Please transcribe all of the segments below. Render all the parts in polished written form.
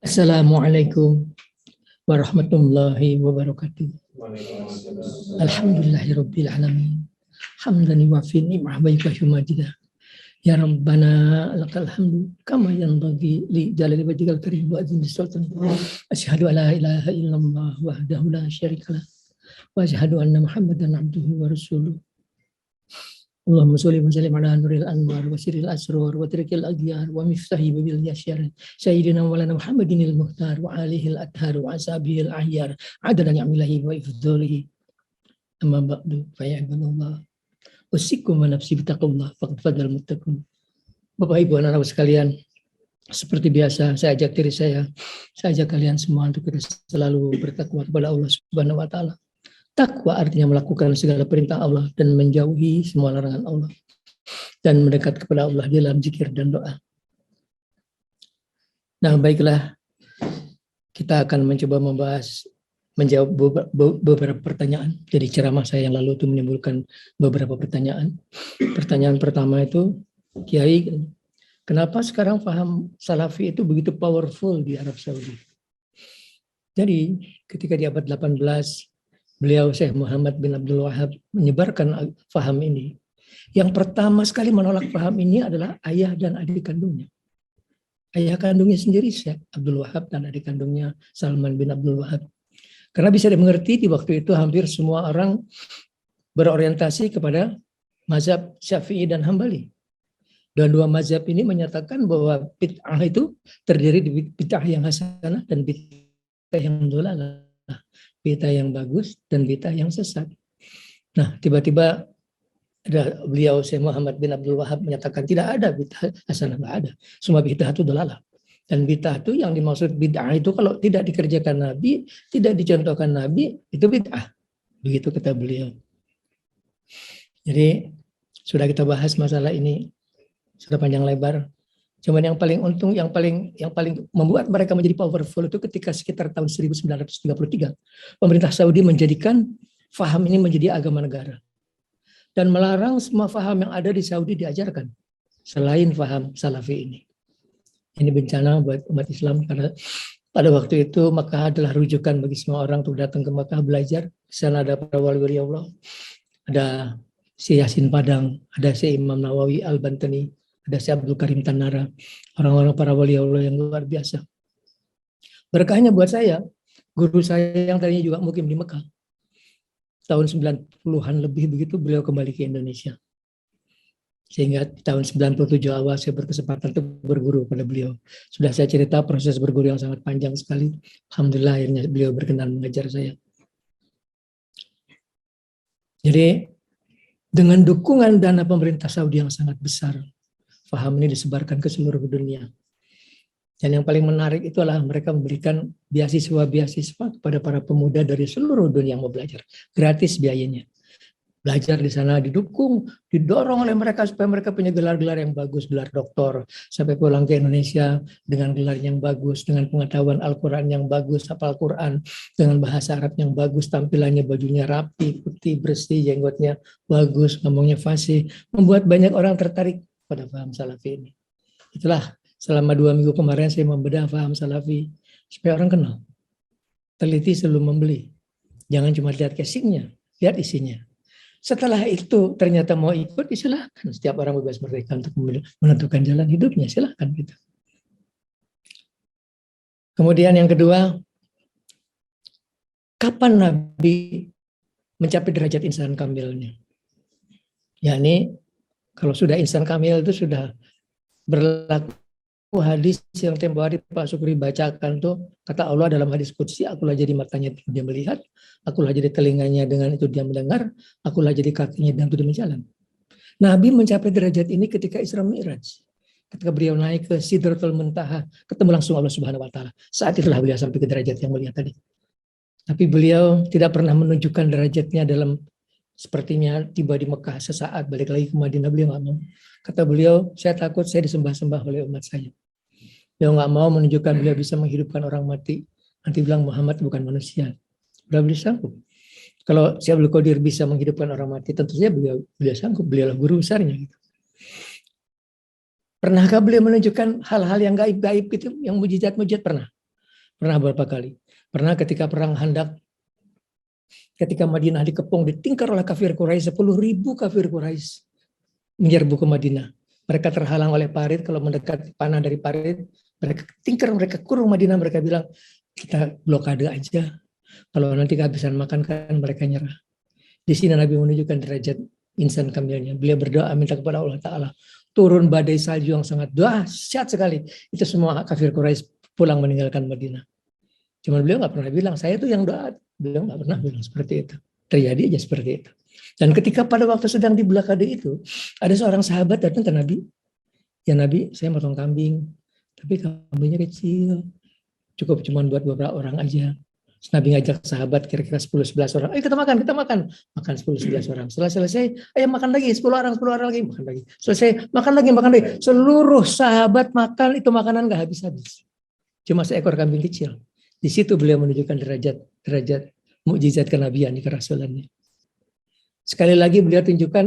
Assalamualaikum warahmatullahi wabarakatuh. Alhamdulillahirabbil alamin. Hamdan yuwafi ni'mah wa yukafi majidah. Ya Rabbana lakal hamdu kama yanbaghi li jalali wajhikal karim wa azimi sultan. Asyhadu an la ilaha illallah wahdahu la syarikalah wa asyhadu anna Muhammadan abduhu wa rasuluh. Allahumma sholli wa sallim ala nuril anwar wa sirril asrar wa tariqil aghyar wa miftahi babil yasyar sayyidina walana Muhammadinil muhtar wa alihil athhar wa ashabihil ahyar adadan ya'milahi wa ifdhalihi amma ba'du fa ya ibadallah usikum wa nafsi bitaqullah faqad fadal muttaqun. Bapak Ibu anak-anak sekalian, seperti biasa saya ajak diri saya ajak kalian semua untuk kita selalu bertakwa kepada Allah Subhanahu wa taala. Takwa artinya melakukan segala perintah Allah dan menjauhi semua larangan Allah. Dan mendekat kepada Allah dalam zikir dan doa. Nah, baiklah. Kita akan mencoba menjawab beberapa pertanyaan. Jadi ceramah saya yang lalu itu menimbulkan beberapa pertanyaan. Pertanyaan pertama itu, Kiai, kenapa sekarang paham Salafi itu begitu powerful di Arab Saudi? Jadi, ketika di abad 18, beliau Syekh Muhammad bin Abdul Wahab menyebarkan faham ini. Yang pertama sekali menolak faham ini adalah ayah dan adik kandungnya. Ayah kandungnya sendiri Syekh Abdul Wahab dan adik kandungnya Salman bin Abdul Wahab. Karena bisa dimengerti di waktu itu hampir semua orang berorientasi kepada mazhab Syafi'i dan Hambali. Dan dua mazhab ini menyatakan bahwa bid'ah itu terdiri di bid'ah yang hasanah dan bid'ah yang dhalalah. Bid'ah yang bagus dan bid'ah yang sesat. Nah, tiba-tiba beliau Syekh Muhammad bin Abdul Wahab menyatakan tidak ada bid'ah hasanah, tidak ada. Semua bid'ah itu dalalah. Dan bid'ah itu yang dimaksud bid'ah itu kalau tidak dikerjakan Nabi, tidak dicontohkan Nabi, itu bid'ah. Begitu kata beliau. Jadi sudah kita bahas masalah ini sudah panjang lebar. Cuman yang paling untung, yang paling membuat mereka menjadi powerful itu ketika sekitar tahun 1933, pemerintah Saudi menjadikan faham ini menjadi agama negara. Dan melarang semua faham yang ada di Saudi diajarkan, selain faham Salafi ini. Ini bencana buat umat Islam, karena pada waktu itu Makkah adalah rujukan bagi semua orang untuk datang ke Makkah belajar. Di sana ada para wali-wali Allah, ada si Yasin Padang, ada si Imam Nawawi Al-Bantani, ada si Abdul Karim Tanara, orang-orang para wali Allah yang luar biasa. Berkahnya buat saya, guru saya yang tadinya juga mukim di Mekah, tahun 90-an lebih begitu beliau kembali ke Indonesia. Sehingga tahun 97 awal saya berkesempatan untuk berguru pada beliau. Sudah saya cerita proses berguru yang sangat panjang sekali. Alhamdulillah akhirnya beliau berkenan mengajar saya. Jadi dengan dukungan dana pemerintah Saudi yang sangat besar, faham ini disebarkan ke seluruh dunia. Dan yang paling menarik itu adalah mereka memberikan beasiswa kepada para pemuda dari seluruh dunia yang mau belajar. Gratis biayanya. Belajar di sana didukung, didorong oleh mereka supaya mereka punya gelar-gelar yang bagus, gelar doktor. Sampai pulang ke Indonesia dengan gelar yang bagus, dengan pengetahuan Al-Quran yang bagus, hafal Al-Quran, dengan bahasa Arab yang bagus, tampilannya bajunya rapi, putih, bersih, jenggotnya bagus, ngomongnya fasih. Membuat banyak orang tertarik pada paham Salafi ini. Itulah selama 2 minggu kemarin saya membedah paham Salafi supaya orang kenal. Teliti sebelum membeli. Jangan cuma lihat casingnya, lihat isinya. Setelah itu ternyata mau ikut, silahkan. Setiap orang bebas merdeka untuk menentukan jalan hidupnya, silahkan gitu. Kemudian yang kedua, kapan Nabi mencapai derajat insan kamilnya? Yakni kalau sudah insan kamil itu sudah berlaku hadis yang tempo hari Pak Sukri bacakan tuh, kata Allah dalam hadis qudsi, akulah jadi matanya dia melihat, akulah jadi telinganya dengan itu dia mendengar, akulah jadi kakinya dan itu dia berjalan. Nabi mencapai derajat ini ketika Isra Mi'raj. Ketika beliau naik ke Sidratul Muntaha, ketemu langsung Allah Subhanahu wa taala. Saat itulah beliau sampai ke derajat yang mulia tadi. Tapi beliau tidak pernah menunjukkan derajatnya dalam sepertinya tiba di Mekah sesaat balik lagi ke Madinah, beliau nggak mau. Kata beliau, saya takut saya disembah-sembah oleh umat saya. Beliau nggak mau menunjukkan beliau bisa menghidupkan orang mati. Nanti bilang Muhammad bukan manusia. Beliau sanggup. Kalau Syekh Abdul Qadir bisa menghidupkan orang mati, tentu saja beliau sanggup. Beliau guru besarnya. Gitu. Pernahkah beliau menunjukkan hal-hal yang gaib-gaib itu, yang mujizat-mujizat? Pernah. Pernah berapa kali? Pernah ketika perang Handak, ketika Madinah dikepung, ditingkar oleh kafir Quraisy, 10.000 kafir Quraisy menyerbu ke Madinah. Mereka terhalang oleh parit, kalau mendekat panah dari parit, mereka tingkar, mereka kurung Madinah, mereka bilang, kita blokade aja. Kalau nanti kehabisan makan kan mereka nyerah. Di sini Nabi menunjukkan derajat insan kamilnya. Beliau berdoa minta kepada Allah Ta'ala. Turun badai salju yang sangat dahsyat sekali. Itu semua kafir Quraisy pulang meninggalkan Madinah. Cuma beliau nggak pernah bilang, saya itu yang doa. Beliau nggak pernah bilang seperti itu. Terjadi aja seperti itu. Dan ketika pada waktu sedang di blokade itu, ada seorang sahabat datang ke Nabi. Ya Nabi, saya motong kambing. Tapi kambingnya kecil. Cukup cuma buat beberapa orang aja. Nabi ngajak sahabat kira-kira 10-11 orang. Ayo kita makan, kita makan. Makan 10-11 orang. Setelah selesai, ayo makan lagi 10 orang lagi. Makan lagi. Selesai, makan lagi. Seluruh sahabat makan, itu makanan gak habis-habis. Cuma seekor kambing kecil. Di situ beliau menunjukkan derajat mukjizat kenabian, kerasulannya. Sekali lagi beliau tunjukkan,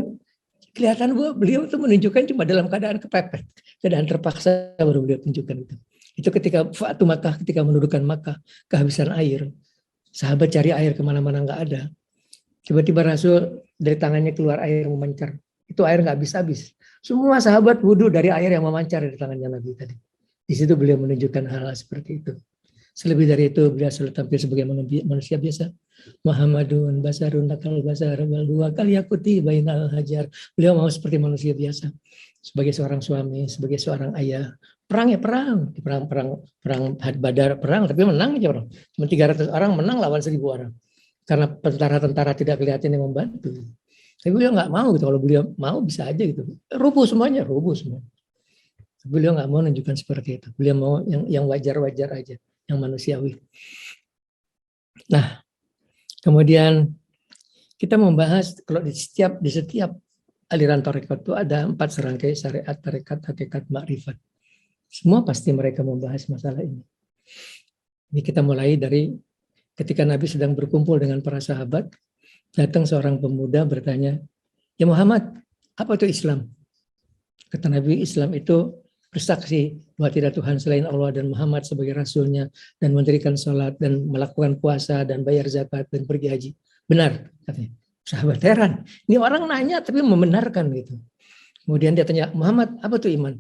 kelihatan beliau itu menunjukkan cuma dalam keadaan kepepet. Keadaan terpaksa baru beliau tunjukkan itu. Itu ketika Fatu Makkah, ketika mendudukan Makkah, kehabisan air. Sahabat cari air kemana-mana nggak ada. Tiba-tiba Rasul dari tangannya keluar air yang memancar. Itu air nggak habis-habis. Semua sahabat wudhu dari air yang memancar dari tangannya Nabi tadi. Di situ beliau menunjukkan hal seperti itu. Selebih dari itu beliau selalu tampil sebagai manusia biasa. Muhammadun basarun nakal basar wal dua kali yakuti bainal hajar. Beliau mau seperti manusia biasa. Sebagai seorang suami, sebagai seorang ayah. Perang ya perang. Perang Badar perang, tapi menang aja orang. Cuma 300 orang menang lawan 1.000 orang. Karena tentara-tentara tidak kelihatan yang membantu. Tapi beliau nggak mau gitu. Kalau beliau mau bisa aja gitu. Rubuh semuanya. Beliau nggak mau menunjukkan seperti itu. Beliau mau yang wajar-wajar aja, yang manusiawi. Nah, kemudian kita membahas kalau di setiap aliran tarekat itu ada 4 serangkai syariat, tarekat, hakikat, makrifat. Semua pasti mereka membahas masalah ini. Ini kita mulai dari ketika Nabi sedang berkumpul dengan para sahabat, datang seorang pemuda bertanya, ya Muhammad, apa itu Islam? Kata Nabi, Islam itu bersaksi bahwa tidak Tuhan selain Allah dan Muhammad sebagai Rasulnya, dan mendirikan sholat, dan melakukan puasa, dan bayar zakat, dan pergi haji. Benar, katanya. Sahabat heran, ini orang nanya tapi membenarkan gitu. Kemudian dia tanya, Muhammad, apa itu iman?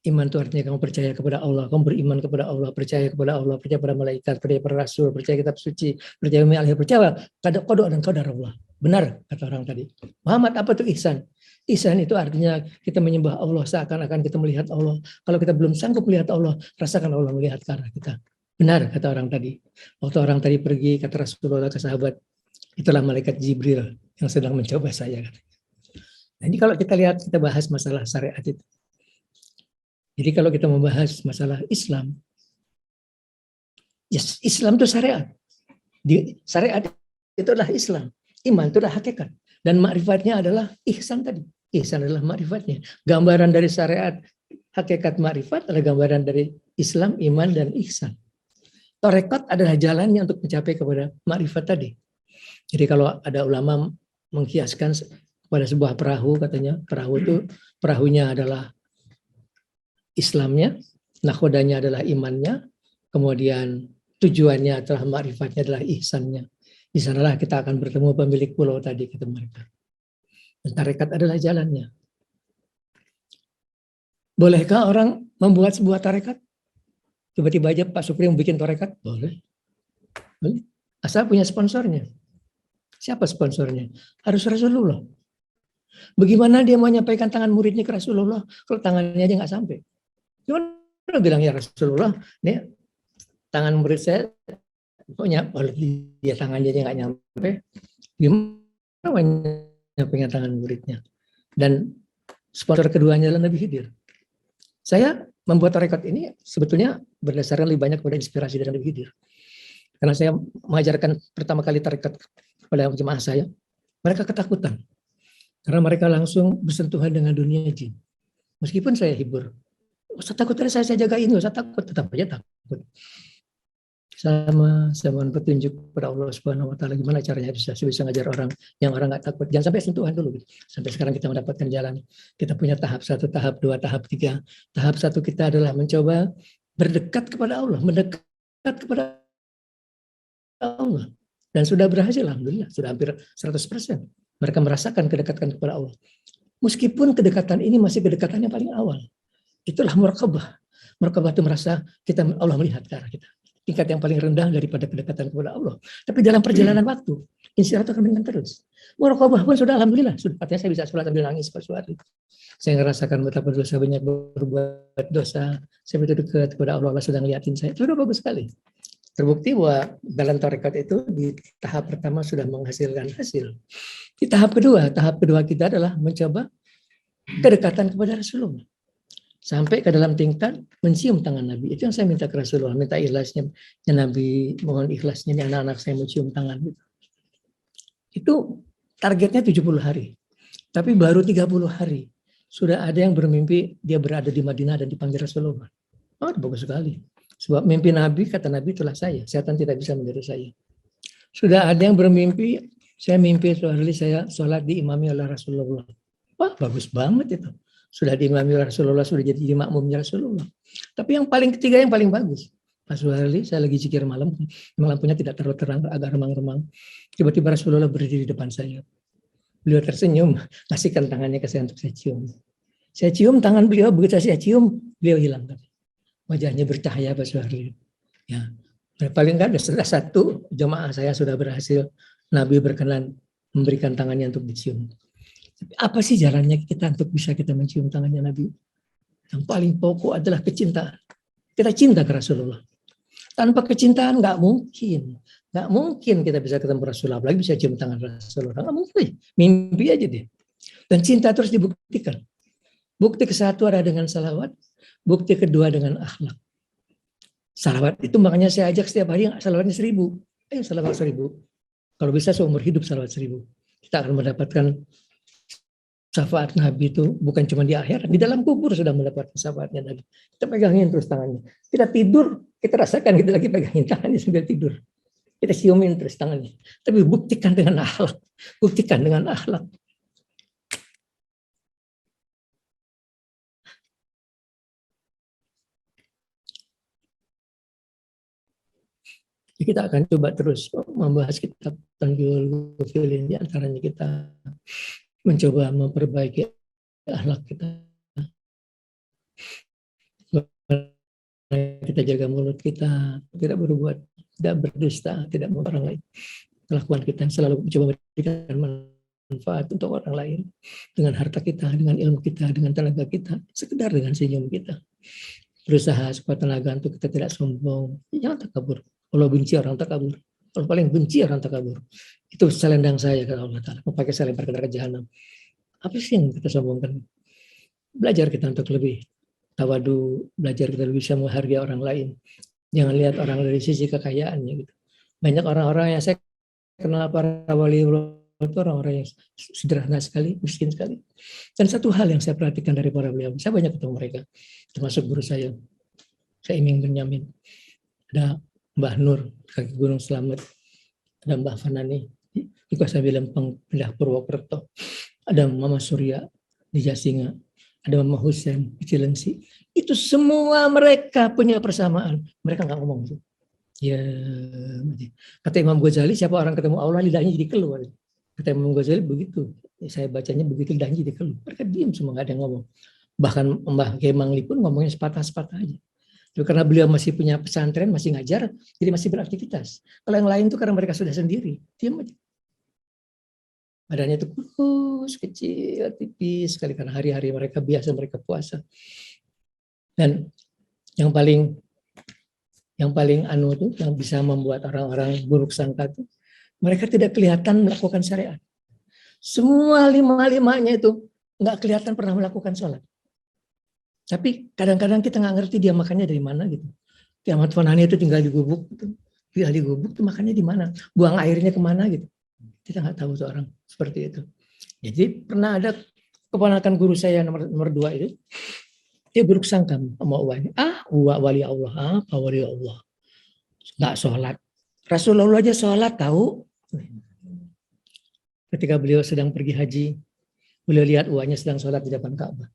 Iman itu artinya kamu percaya kepada Allah, kamu beriman kepada Allah, percaya kepada Allah, percaya pada malaikat, percaya pada Rasul, percaya kitab suci, percaya akhir, percaya qada dan qadar Allah. Benar, kata orang tadi. Muhammad, apa itu ihsan? Ihsan itu artinya kita menyembah Allah seakan-akan kita melihat Allah. Kalau kita belum sanggup melihat Allah, rasakan Allah melihat ke arah kita. Benar, kata orang tadi. Waktu orang tadi pergi, kata Rasulullah ke sahabat, itulah malaikat Jibril yang sedang mencoba saya. Nah, ini kalau kita lihat, kita bahas masalah syariat itu. Jadi kalau kita membahas masalah Islam, yes, Islam itu syariat. Syariat itu adalah Islam. Iman itu adalah hakikat. Dan makrifatnya adalah ihsan tadi. Ihsan adalah makrifatnya. Gambaran dari syariat, hakikat, makrifat adalah gambaran dari Islam, iman, dan ihsan. Tarekat adalah jalannya untuk mencapai kepada makrifat tadi. Jadi kalau ada ulama mengkiaskan pada sebuah perahu, katanya perahu itu, perahunya adalah Islamnya, nakhodanya adalah imannya, kemudian tujuannya adalah makrifatnya adalah ihsannya. Di sanalah kita akan bertemu pemilik pulau tadi, kata mereka. Dan tarekat adalah jalannya. Bolehkah orang membuat sebuah tarekat? Tiba-tiba aja Pak Supri bikin tarekat? Boleh. Boleh. Asal punya sponsornya. Siapa sponsornya? Harus Rasulullah. Bagaimana dia mau menyampaikan tangan muridnya ke Rasulullah kalau tangannya aja nggak sampai? Gimana bilang ya Rasulullah, nih tangan murid saya pokoknya kalau dia tangannya aja nggak nyampe, gimana menyampaikan tangan muridnya? Dan sponsor keduanya adalah Nabi Khidir. Saya membuat tarekat ini sebetulnya berdasarkan lebih banyak pada inspirasi dari Nabi Khidir. Karena saya mengajarkan pertama kali tarekat kepada jemaah saya, mereka ketakutan. Karena mereka langsung bersentuhan dengan dunia jin. Meskipun saya hibur, usah takut, saya jagain, usah takut, tetap aja takut. Saya mohon petunjuk kepada Allah Subhanahu Wa Taala gimana caranya bisa ngajar orang yang orang nggak takut. Jangan sampai sentuhan dulu. Sampai sekarang kita mendapatkan jalan. Kita punya tahap 1, tahap 2, tahap 3. Tahap 1 kita adalah mencoba berdekat kepada Allah, mendekat kepada Allah. Dan sudah berhasil, alhamdulillah, sudah hampir 100%. Mereka merasakan kedekatan kepada Allah. Meskipun kedekatan ini masih kedekatan yang paling awal. Itulah muraqabah. Muraqabah itu merasa Allah melihat ke arah kita. Tingkat yang paling rendah daripada kedekatan kepada Allah. Tapi dalam perjalanan waktu, insya Allah akan meningkat terus. Muraqabah pun sudah alhamdulillah. Sudah artinya saya bisa sholat sambil nangis pas suatu. Saya merasakan betapa dosa banyak berbuat dosa. Saya betul dekat kepada Allah, Allah sedang ngeliatin saya. Itu sudah bagus sekali. Terbukti bahwa dalam tarekat itu di tahap pertama sudah menghasilkan hasil. Di tahap kedua kita adalah mencoba kedekatan kepada Rasulullah. Sampai ke dalam tingkat mencium tangan Nabi. Itu yang saya minta ke Rasulullah. Minta ikhlasnya. Ya Nabi, mohon ikhlasnya nih anak-anak saya mencium tangan. Itu targetnya 70 hari. Tapi baru 30 hari. Sudah ada yang bermimpi dia berada di Madinah dan dipanggil Rasulullah. Oh, bagus sekali. Sebab mimpi Nabi, kata Nabi, itulah saya. Setan tidak bisa meniru saya. Sudah ada yang bermimpi, saya mimpi saya sholat diimami oleh Rasulullah. Wah, bagus banget itu. Sudah diimami oleh Rasulullah, sudah jadi makmumnya Rasulullah. Tapi yang paling ketiga, yang paling bagus. Pas hari saya lagi zikir malam, lampunya tidak terlalu terang, agak remang-remang. Tiba-tiba Rasulullah berdiri di depan saya. Beliau tersenyum, kasihkan tangannya ke saya untuk saya cium. Saya cium tangan beliau, begitu saya cium, beliau hilang. Wajahnya bercahaya Pak Suharli. Ya, paling nggak ada satu jemaah saya sudah berhasil Nabi berkenan memberikan tangannya untuk dicium. Apa sih jalannya kita untuk bisa kita mencium tangannya Nabi? Yang paling pokok adalah kecintaan. Kita cinta ke Rasulullah. Tanpa kecintaan nggak mungkin kita bisa ketemu Rasulullah, apalagi bisa cium tangan Rasulullah. Nggak mungkin, mimpi aja dia. Dan cinta terus dibuktikan. Bukti kesatu ada dengan salawat. Bukti kedua dengan akhlak. Salawat itu makanya saya ajak setiap hari salawatnya 1000. Ayo salawat 1000. Kalau bisa seumur hidup salawat 1000. Kita akan mendapatkan syafaat Nabi itu bukan cuma di akhirat. Di dalam kubur sudah mendapatkan syafaatnya Nabi. Kita pegangin terus tangannya. Kita tidur, kita rasakan kita lagi pegangin tangannya sambil tidur. Kita ciumin terus tangannya. Tapi buktikan dengan akhlak. Buktikan dengan akhlak. Kita akan coba terus membahas kitab Tanbihul Ghafilin, di antaranya kita mencoba memperbaiki akhlak kita. Kita jaga mulut kita, tidak berbuat, tidak berdusta, tidak mau orang lain. Kelakuan kita selalu mencoba memberikan manfaat untuk orang lain dengan harta kita, dengan ilmu kita, dengan tenaga kita, sekedar dengan senyum kita. Berusaha supaya tenaga untuk kita tidak sombong, jangan takabur. Allah benci orang takabur. Allah paling benci orang takabur. Itu selendang saya kata Allah Ta'ala. Memakai selendang ke neraka jahanam. Apa sih yang kita sombongkan? Belajar kita untuk lebih tawadu, belajar kita lebih bisa menghargai orang lain. Jangan lihat orang dari sisi kekayaannya gitu. Banyak orang-orang yang saya kenal para wali Allah itu orang-orang yang sederhana sekali, miskin sekali. Dan satu hal yang saya perhatikan dari para wali Allah, saya banyak ketemu mereka, termasuk guru saya Iming Benyamin. Ada Mbah Nur, kaki Gunung Slamet, ada Mbah Fanani, di Kuasa Lempeng, pindah Purwokerto, ada Mama Surya di Jasinga, ada Mama Husen di Cilengsi. Itu semua mereka punya persamaan. Mereka nggak ngomong. Ya, kata Imam Ghazali, siapa orang ketemu Allah lidahnya jadi keluar. Kata Imam Ghazali begitu. Saya bacanya begitu, lidahnya jadi keluar. Mereka diam semua, nggak ada yang ngomong. Bahkan Mbah Kemangli pun ngomongnya sepatah-sepatah aja. Karena beliau masih punya pesantren, masih ngajar, jadi masih beraktivitas. Kalau yang lain itu karena mereka sudah sendiri, diam aja. Badannya itu kurus, kecil, tipis sekali karena hari-hari mereka biasa mereka puasa. Dan yang paling itu yang bisa membuat orang-orang buruk sangka itu, mereka tidak kelihatan melakukan syariat. Semua lima-limanya itu nggak kelihatan pernah melakukan sholat. Tapi kadang-kadang kita nggak ngerti dia makannya dari mana gitu. Ahmad Fanani itu tinggal di gubuk, tinggal di gubuk tuh makannya di mana, buang airnya kemana gitu. Kita nggak tahu tuh orang seperti itu. Jadi pernah ada keponakan guru saya nomor 2 itu, dia buruk sangka sama uangnya. Uwa wali Allah, apa wali Allah? Nggak sholat. Rasulullah aja sholat tahu. Ketika beliau sedang pergi haji, beliau lihat uangnya sedang sholat di depan Ka'bah.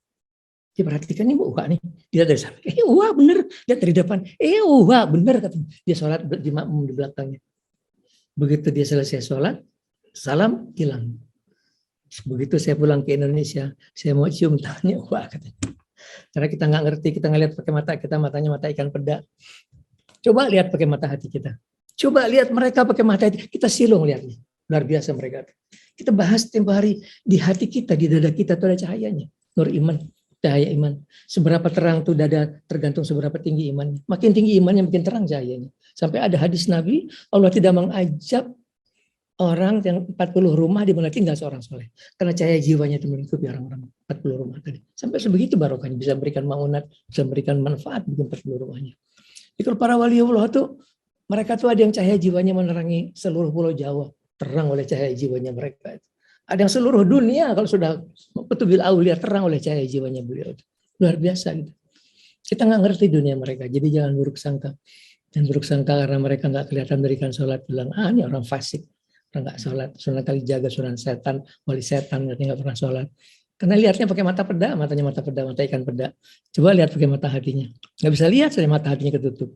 Diperhatikan nih wah nih, dia dari sana, wah bener, dia dari depan, wah bener katanya. Dia sholat di makmum di belakangnya. Begitu dia selesai sholat, salam hilang. Begitu saya pulang ke Indonesia, saya mau cium tangannya, wah katanya. Karena kita nggak ngerti, kita ngeliat pakai mata kita, matanya mata ikan peda. Coba lihat pakai mata hati kita. Coba lihat mereka pakai mata hati, kita silung lihatnya. Luar biasa mereka. Kita bahas tempo hari, di hati kita, di dada kita tuh ada cahayanya. Nur iman, cahaya iman. Seberapa terang tuh dada tergantung seberapa tinggi imannya. Makin tinggi imannya makin terang cahayanya. Sampai ada hadis Nabi, Allah tidak mengajab orang yang 40 rumah di mana tinggal seorang soleh. Karena cahaya jiwanya itu melingkupi orang-orang 40 rumah tadi. Sampai sebegitu barokahnya, bisa memberikan maunat, bisa memberikan manfaat bagi 40 rumahnya. Jadi kalau para waliullah tuh, mereka tuh ada yang cahaya jiwanya menerangi seluruh pulau Jawa, terang oleh cahaya jiwanya mereka. Ada yang seluruh dunia kalau sudah Qutbil Aulia terang oleh cahaya jiwanya beliau. Luar biasa gitu. Kita nggak ngerti dunia mereka, jadi jangan buruk sangka. Dan buruk sangka karena mereka nggak kelihatan berikan sholat, bilang, ini orang fasik. Orang nggak sholat, sholat kali jaga sunan setan, wali setan, nggak pernah sholat. Karena lihatnya pakai mata peda, matanya mata peda, mata ikan peda. Coba lihat pakai mata hatinya. Nggak bisa lihat saya mata hatinya ketutup.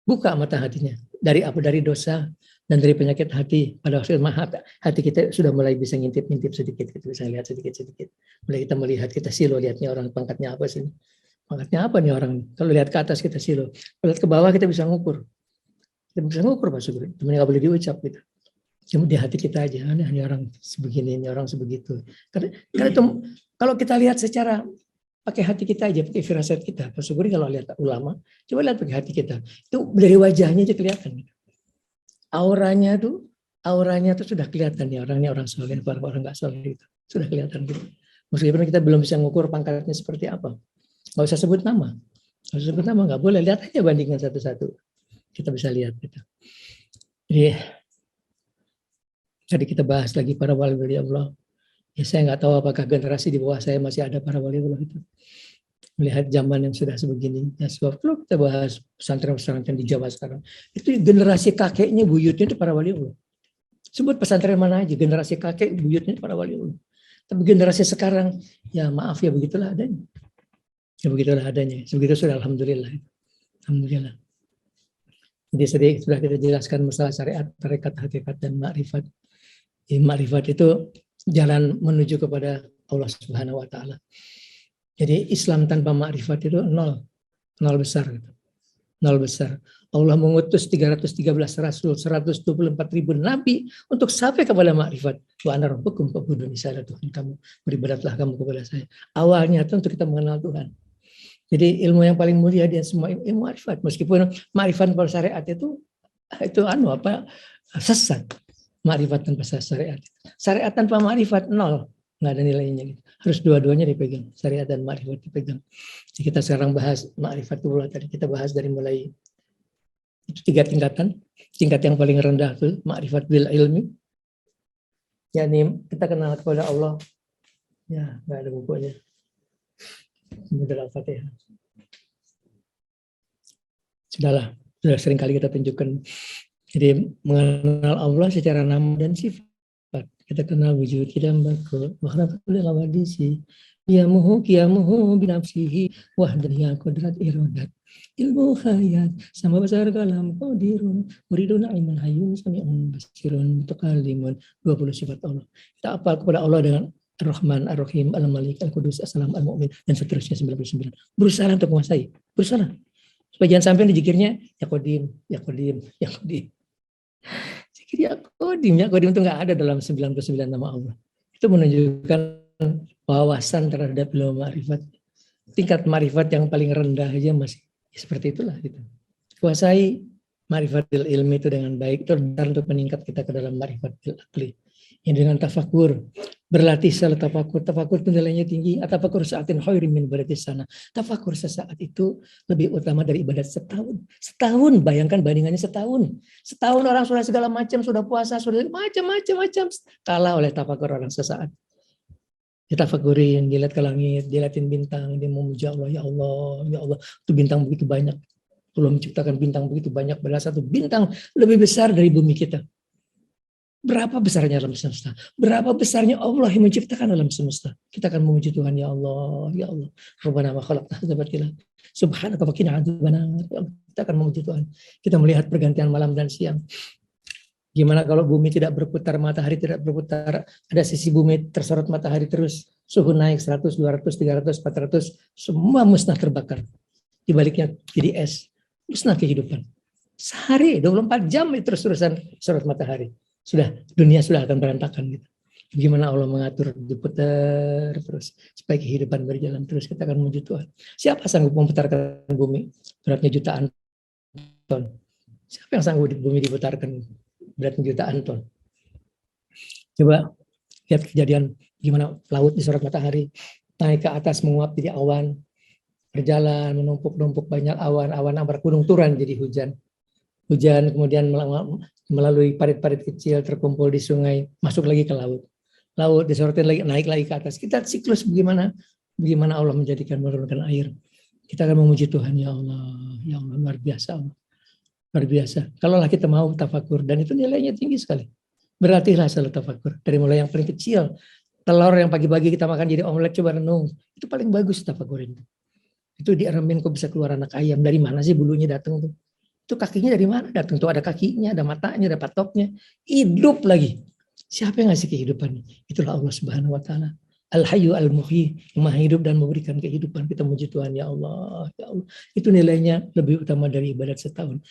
Buka mata hatinya. Dari apa? Dari dosa dan dari penyakit hati. Pada waktu hati kita sudah mulai bisa ngintip-ngintip sedikit. Kita bisa lihat sedikit-sedikit. Mulai kita melihat, kita silo lihatnya orang pangkatnya apa sih. Pangkatnya apa nih orang? Kalau lihat ke atas kita silo. Kalau lihat ke bawah kita bisa ngukur. Kita bisa ngukur Pak Sugri. Temennya nggak boleh diucap gitu. Cuma di hati kita aja, ini orang sebegini, ini orang sebegitu. Karena itu, kalau kita lihat secara pakai hati kita aja, pakai firasat kita. Pak Sugri kalau lihat ulama, coba lihat pakai hati kita. Itu dari wajahnya aja kelihatan. Auranya tuh sudah kelihatan nih orangnya orang soleh, orang nggak soleh itu sudah kelihatan gitu. Meskipun kita belum bisa mengukur pangkatnya seperti apa, nggak usah sebut nama, nggak boleh, lihat aja bandingkan satu-satu, kita bisa lihat gitu. Jadi kita bahas lagi para wali Allah. Ya saya nggak tahu apakah generasi di bawah saya masih ada para wali Allah itu. Melihat zaman yang sudah sebegini. Ya, sebab kalau kita bahas pesantren-pesantren di Jawa sekarang, itu generasi kakeknya buyutnya itu para wali Allah. Sebut pesantren mana aja, generasi kakek buyutnya para wali Allah. Tapi generasi sekarang, ya maaf ya begitulah adanya. Ya begitulah adanya. Sebegitu sudah alhamdulillah. Alhamdulillah. Jadi sudah kita jelaskan masalah syariat, tarekat, hakikat, dan ma'rifat. Ma'rifat itu jalan menuju kepada Allah Subhanahu wa taala. Jadi Islam tanpa ma'rifat itu nol besar gitu. Nol besar. Allah mengutus 313 rasul, 124.000 nabi untuk sampai kepada ma'rifat. Wa ana rabbukum fa'buduni, saya Tuhan kamu, beribadatlah kamu kepada saya. Awalnya itu untuk kita mengenal Tuhan. Jadi ilmu yang paling mulia di semua ilmu ma'rifat. Meskipun ma'rifat pada syariat itu sesat. Ma'rifat tanpa syariat. Syariat tanpa ma'rifat nol, nggak ada nilainya. Harus dua-duanya dipegang, syariat dan ma'rifat dipegang. Jadi kita sekarang bahas ma'rifat dulu tadi, kita bahas dari mulai itu 3 tingkatan. Tingkat yang paling rendah itu ma'rifat bil ilmi. yakni kita kenal kepada Allah. Ya, nggak ada bukunya. Mudah Al-Fatihah. Sudah sering kali kita tunjukkan. Jadi mengenal Allah secara nama dan sifat. Kita kenal wujud dan bakul. Wahraful awadisi. Qiyamuhu binafsihi. Wahdaniyah kodrat irodat. Ilmu khayat. Sama besar kalam qadirun. Muridun iman hayun sami'un basirun. Mutaqallimun. 20 sifat Allah. Kita apal kepada Allah dengan Ar-Rahman, Ar-Rahim, Al-Malik, Al-Qudus, As-Salam, Al-Mu'min, dan seterusnya 99. Berusaha untuk menguasai. Berusaha. Supaya jangan sampai dizikirnya ya Qadim. Zikir ya Qadim itu nggak ada dalam 99 nama Allah. Itu menunjukkan wawasan terhadap ilmu ma'rifat. Tingkat ma'rifat yang paling rendah aja masih seperti itulah gitu. Kuasai ma'rifatil ilmi itu dengan baik, itu untuk meningkat kita ke dalam ma'rifatil akli. Yang dengan tafakur, berlatih salah tafakur itu nilainya tinggi. Tafakur sa'atin khairin min ibadatis sana. Tafakur sesaat itu lebih utama dari ibadat setahun. Setahun, bayangkan bandingannya setahun. Setahun orang sudah segala macam, sudah puasa, sudah macam-macam. Kalah oleh tafakur orang sesaat. Ditafakurin, dilihat ke langit, dilihatin bintang, dia memuja Allah, ya Allah, itu bintang begitu banyak. Allah menciptakan bintang begitu banyak, padahal satu bintang lebih besar dari bumi kita. Berapa besarnya alam semesta? Berapa besarnya Allah yang menciptakan alam semesta? Kita akan memuji Tuhan, ya Allah, ya Allah. Rabbana wa khalaqna hadza batila. Subhanaka wa qina adzabannar. Kita akan memuji Tuhan. Kita melihat pergantian malam dan siang. Gimana kalau bumi tidak berputar, matahari tidak berputar, ada sisi bumi tersorot matahari terus, suhu naik 100, 200, 300, 400, semua musnah terbakar. Di baliknya jadi es, musnah kehidupan. Sehari 24 jam terus-terusan sorot matahari. Dunia sudah akan berantakan gitu. Gimana Allah mengatur diputar terus supaya kehidupan berjalan terus. Kita akan menuju Tuhan. Siapa sanggup memutarkan bumi beratnya jutaan ton? Siapa yang sanggup bumi diputarkan beratnya jutaan ton? Coba lihat kejadian gimana laut disorot matahari, naik ke atas menguap jadi awan, berjalan menumpuk banyak awan bergunung turun jadi hujan kemudian melalui parit-parit kecil terkumpul di sungai, masuk lagi ke laut disorotin lagi, naik lagi ke atas. Kita siklus bagaimana Allah menurunkan air. Kita akan memuji Tuhan, ya Allah, luar biasa Allah. Luar biasa. Kalaulah kita mau tafakur, dan itu nilainya tinggi sekali. Berlatihlah selalu tafakur, dari mulai yang paling kecil, telur yang pagi-pagi kita makan jadi omelet, coba renung, itu paling bagus tafakurin. Itu diremin kok bisa keluar anak ayam, dari mana sih bulunya datang tuh? Itu kakinya dari mana datang? Tuh ada kakinya, ada matanya, ada patoknya. Hidup lagi. Siapa yang ngasih kehidupan? Itulah Allah Subhanahu wa taala. Al-Hayyu Al-Muhyi, yang Maha hidup dan memberikan kehidupan. Kita muji Tuhan, ya Allah, ya Allah. Itu nilainya lebih utama dari ibadat setahun.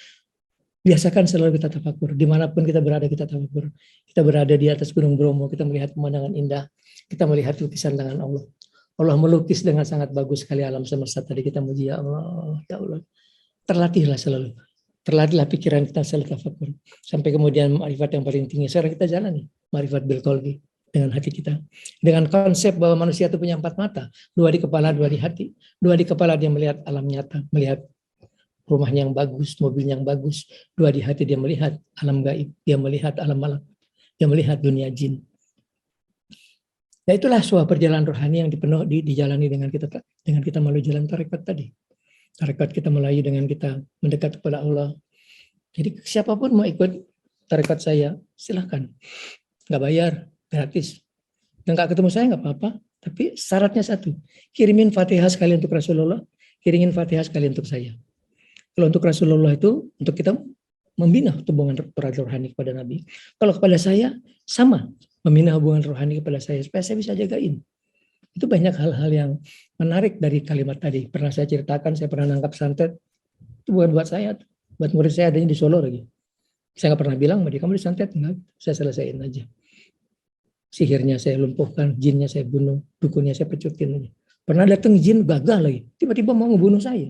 Biasakan selalu kita tafakur. Dimanapun kita berada, kita tafakur. Kita berada di atas Gunung Bromo, kita melihat pemandangan indah. Kita melihat lukisan tangan Allah. Allah melukis dengan sangat bagus sekali alam semesta tadi. Kita muji, ya Allah, ya Allah. Terlatihlah selalu. Terlatihlah pikiran kita selalu tafakur. Sampai kemudian ma'rifat yang paling tinggi. Sekarang kita jalani ma'rifat bil qalbi dengan hati kita. Dengan konsep bahwa manusia itu punya 4 mata. 2 di kepala, 2 di hati. 2 di kepala dia melihat alam nyata. Melihat rumahnya yang bagus, mobilnya yang bagus. 2 di hati dia melihat alam gaib. Dia melihat alam malam. Dia melihat dunia jin. Nah itulah sebuah perjalanan rohani yang dijalani dengan kita melalui jalan tarekat tadi. Tarekat kita melalui dengan kita mendekat kepada Allah. Jadi siapapun mau ikut tarekat saya, silahkan. Nggak bayar, gratis. Dan nggak ketemu saya nggak apa-apa. Tapi syaratnya satu, kirimin Fatihah sekali untuk Rasulullah, kirimin Fatihah sekali untuk saya. Kalau untuk Rasulullah itu, untuk kita membina hubungan rohani kepada Nabi. Kalau kepada saya, sama. Membina hubungan rohani kepada saya, supaya saya bisa jagain. Itu banyak hal-hal yang menarik dari kalimat tadi. Pernah saya ceritakan, saya pernah nangkap santet. Itu bukan buat saya, buat murid saya adanya di Solo lagi. Saya nggak pernah bilang, kamu disantet, enggak. Saya selesaiin aja. Sihirnya saya lumpuhkan, jinnya saya bunuh, dukunnya saya pecutin aja. Pernah datang jin gagal lagi, tiba-tiba mau ngebunuh saya.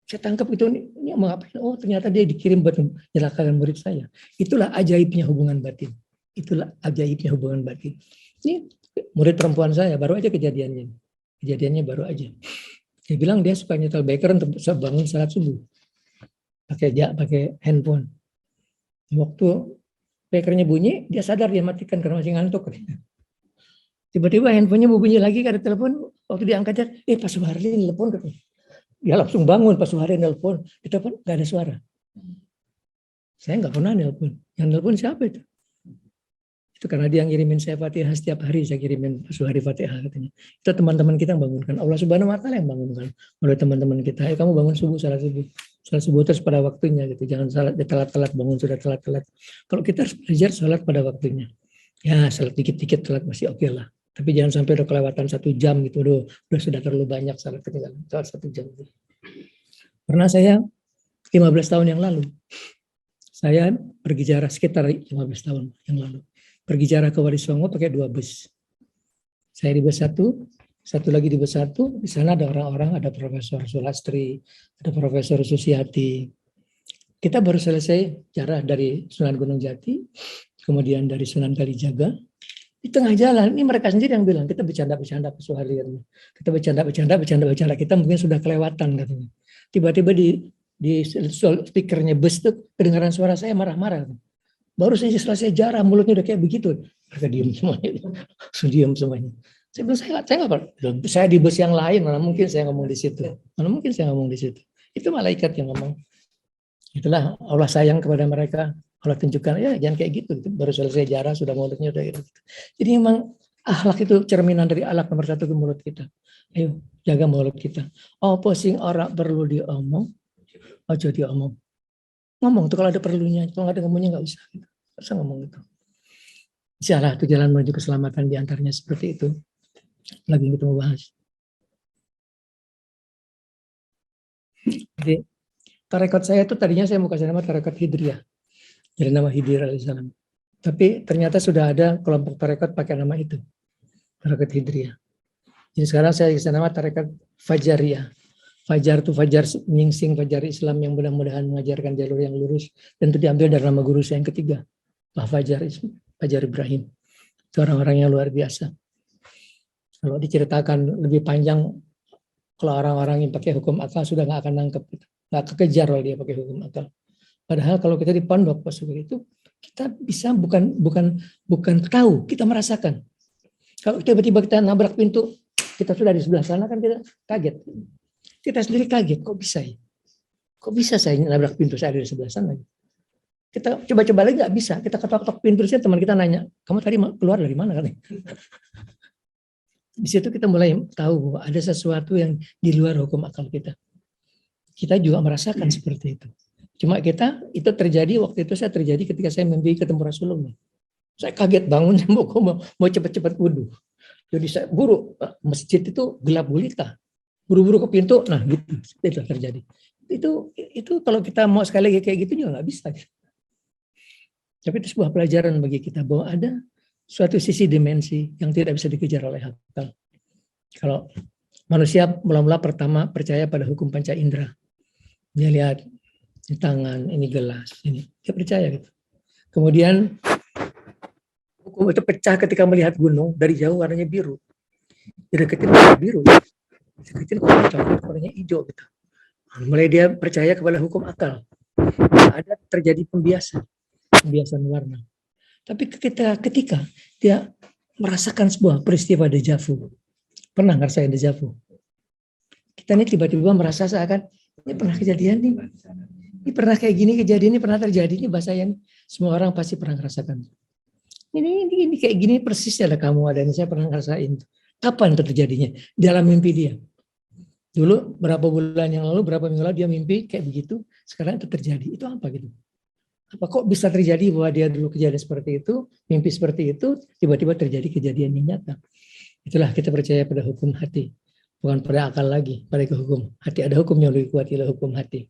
Saya tangkap itu, ini mau ngapain? Oh ternyata dia dikirim buat menyelakakan murid saya. Itulah ajaibnya hubungan batin. Itulah ajaibnya hubungan batin. Ini murid perempuan saya, baru aja kejadiannya. Kejadiannya baru aja. Dia bilang dia suka nyetel beker untuk bangun salat subuh. Pakai handphone. Waktu bekernya bunyi, dia sadar dia matikan karena masih ngantuk. Tiba-tiba handphonenya bunyi lagi, ada telepon. Waktu diangkatnya, Pak Suharli telepon. Dia langsung bangun, Pak Suharli nelpon. Di telepon nggak ada suara. Saya nggak pernah nelpon. Yang nelpon siapa itu? Itu karena dia ngirimin saya Fatihah setiap hari, saya kirimin Pak Suharli Fatihah katanya. Itu teman-teman kita yang bangunkan. Allah Subhanahu wa taala yang bangunkan. Oleh teman-teman kita, kamu bangun subuh, salat subuh. Salat subuh terus pada waktunya gitu. Jangan salat telat-telat, bangun sudah telat-telat. Kalau kita harus belajar salat pada waktunya. Ya, salat dikit-dikit telat masih oke lah. Tapi jangan sampai udah kelewatan 1 jam gitu. Udah sudah terlalu banyak salat ketinggalan. Salat 1 jam. Pernah saya 15 tahun yang lalu, saya pergi jarak sekitar 15 tahun yang lalu. Pergi jarak ke Wali Songo pakai 2 bus. Saya di bus 1, satu lagi di bus 1. Di sana ada orang-orang, ada Profesor Sulastri, ada Profesor Susiati. Kita baru selesai jarak dari Sunan Gunung Jati, kemudian dari Sunan Kalijaga. Di tengah jalan, ini mereka sendiri yang bilang, kita bercanda-bercanda Pak Suharli. Kita bercanda, kita mungkin sudah kelewatan katanya. Tiba-tiba di speakernya bus itu kedengaran suara saya marah-marah. Baru saya selesai jarak, mulutnya udah kayak begitu. Mereka diam semuanya. Diam semuanya. Saya bilang, saya di bus yang lain, mana mungkin saya ngomong di situ. Itu malaikat yang ngomong. Itulah Allah sayang kepada mereka. Allah tunjukkan, ya jangan kayak gitu. Baru selesai jarah, sudah mulutnya udah gitu. Jadi memang akhlak itu cerminan dari akhlak nomor satu ke mulut kita. Ayo, jaga mulut kita. Apa sing ora perlu diomong, aja diomong. Ngomong tuh kalau ada perlunya, kalau nggak ada ngomongnya nggak usah. Nggak usah ngomong itu. Insyaallah itu jalan menuju keselamatan diantaranya seperti itu. Lagi kita mau bahas. Jadi tarekat saya itu tadinya saya mau kasih nama tarekat Hidriyah. Dari nama Hidir alaihissalam. Tapi ternyata sudah ada kelompok tarekat pakai nama itu. Tarekat Hidriyah. Jadi sekarang saya kasih nama tarekat Fajariyah. Fajar itu fajar nyingsing, fajar Islam yang mudah-mudahan mengajarkan jalur yang lurus. Dan itu diambil dari nama guru saya yang ketiga. Pak Fajar, Fajar Ibrahim. Itu orang-orang yang luar biasa. Kalau diceritakan lebih panjang, kalau orang-orang yang pakai hukum akal sudah nggak akan nangkep. Nggak kekejar kalau dia pakai hukum akal. Padahal kalau kita di pondok Pak Sugeng itu kita bisa bukan tahu, kita merasakan. Kalau tiba-tiba kita nabrak pintu, kita sudah di sebelah sana kan kita kaget. Kita sendiri kaget, kok bisa ya? Kok bisa saya nabrak pintu, saya ada di sebelah sana? Kita coba-coba lagi nggak bisa. Kita ketok-ketok pintu sih, teman kita nanya, kamu tadi keluar dari mana kan? Di situ kita mulai tahu bahwa ada sesuatu yang di luar hukum akal kita. Kita juga merasakan seperti itu. Cuma kita itu terjadi waktu itu saya terjadi ketika saya mimpi ketemu Rasulullah. Saya kaget bangun mau cepat-cepat wudhu. Jadi saya buru masjid itu gelap gulita. Buru-buru ke pintu, nah gitu itu terjadi. Itu kalau kita mau sekali lagi kayak gitu juga nggak bisa. Tapi itu sebuah pelajaran bagi kita bahwa ada suatu sisi dimensi yang tidak bisa dikejar oleh akal. Kalau manusia mula-mula pertama percaya pada hukum panca indera, dia lihat ini tangan, ini gelas, ini dia percaya gitu. Kemudian hukum itu pecah ketika melihat gunung dari jauh warnanya biru, dideketin warna biru, dideketin warnanya hijau gitu. Mulai dia percaya kepada hukum akal. Ada terjadi pembiasan warna. Tapi ketika dia merasakan sebuah peristiwa dejavu, pernah ngerasain dejavu? Kita ini tiba-tiba merasa seakan ini pernah kejadian nih. Ini pernah kayak gini kejadian, ini pernah terjadi, ini bahasa yang semua orang pasti pernah merasakan. Ini kayak gini persis ada kamu, ada ini saya pernah ngerasain. Kapan itu terjadinya? Dalam mimpi dia. Dulu berapa bulan yang lalu, berapa minggu lalu dia mimpi kayak begitu, sekarang itu terjadi. Itu apa gitu? Apa kok bisa terjadi bahwa dia dulu kejadian seperti itu, mimpi seperti itu, tiba-tiba terjadi kejadian yang nyata. Itulah kita percaya pada hukum hati. Bukan pada akal lagi, pada hukum hati. Ada hukum yang lebih kuat, ialah hukum hati.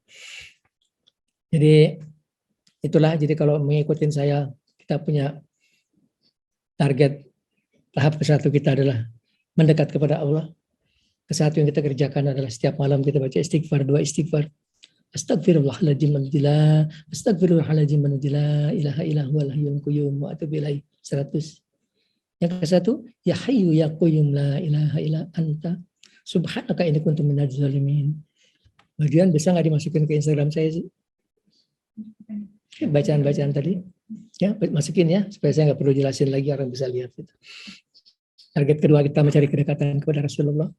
Jadi itulah, jadi kalau mengikuti saya, kita punya target tahap ke-1 kita adalah mendekat kepada Allah. Ke-1 yang kita kerjakan adalah setiap malam kita baca istighfar, 2 istighfar. Astagfirullahaladzim manujila, astagfirullahaladzim manujila, ilaha ilah wal hayyul qayyum wa atubu ilaih 100. Yang ke-1, ya hayyu ya qayyum la ilaha illa anta subhanaka inni kuntu minadz zalimin. Bagian bisa nggak dimasukin ke Instagram saya sih? Bacaan-bacaan tadi, ya masukin ya supaya saya nggak perlu jelasin lagi, orang bisa lihat. Gitu. Target kedua kita mencari kedekatan kepada Rasulullah.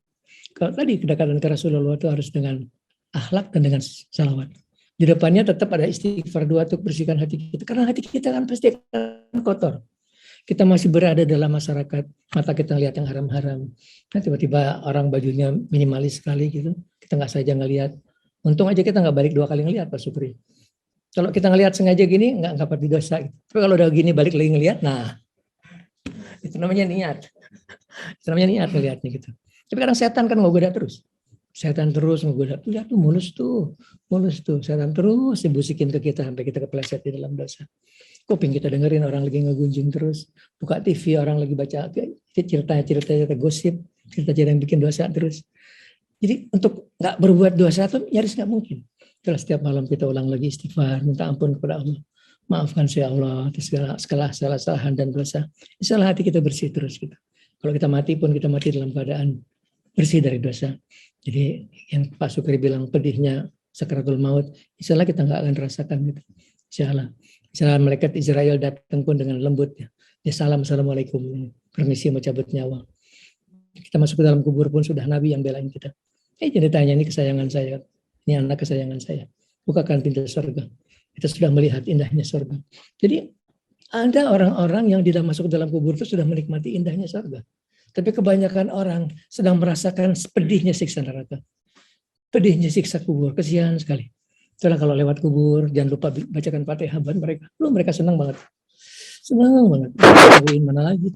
Kalau tadi kedekatan ke Rasulullah itu harus dengan akhlak dan dengan salawat. Di depannya tetap ada istighfar 2 untuk bersihkan hati kita, karena hati kita kan pasti akan kotor. Kita masih berada dalam masyarakat, mata kita lihat yang haram-haram. Nah, tiba-tiba orang bajunya minimalis sekali gitu, kita nggak saja ngelihat. Untung aja kita nggak balik 2 kali ngelihat, Pak Supri. Kalau kita ngelihat sengaja gini, nggak pasti dosa. Gitu. Tapi kalau udah gini balik lagi ngelihat, nah itu namanya niat. Itu namanya niat ngelihatnya gitu. Tapi kadang setan kan ngogoda terus. Setan terus menggoda, lihat tuh mulus tuh, setan terus dibusikin ke kita sampai kita kepleset di dalam dosa. Kuping kita dengerin orang lagi ngegunjing terus, buka TV orang lagi baca cerita gosip, cerita yang bikin dosa terus. Jadi untuk nggak berbuat dosa itu nyaris nggak mungkin. Setelah setiap malam kita ulang lagi istighfar, minta ampun kepada Allah. Maafkan saya Allah atas segala salah-salahan dan dosa. Insyaallah hati kita bersih terus gitu. Kalau kita mati pun kita mati dalam keadaan bersih dari dosa. Jadi yang Pak Sukri bilang pedihnya sakaratul maut, insyaallah kita nggak akan rasakan gitu. Insyaallah. Misalnya malaikat Israel datang pun dengan lembut ya. Dia assalamualaikum, permisi mau cabut nyawa. Kita masuk ke dalam kubur pun sudah Nabi yang belain kita. Jadi tanya ini kesayangan saya, ini anak kesayangan saya. Bukakan pintu surga. kita sudah melihat indahnya surga. Jadi ada orang-orang yang tidak masuk ke dalam kubur itu sudah menikmati indahnya surga. Tapi kebanyakan orang sedang merasakan pedihnya siksa neraka. Pedihnya siksa kubur, kesian sekali. Itulah kalau lewat kubur, jangan lupa bacakan Fatihah buat mereka. Mereka senang banget. Senang banget. Mana lagi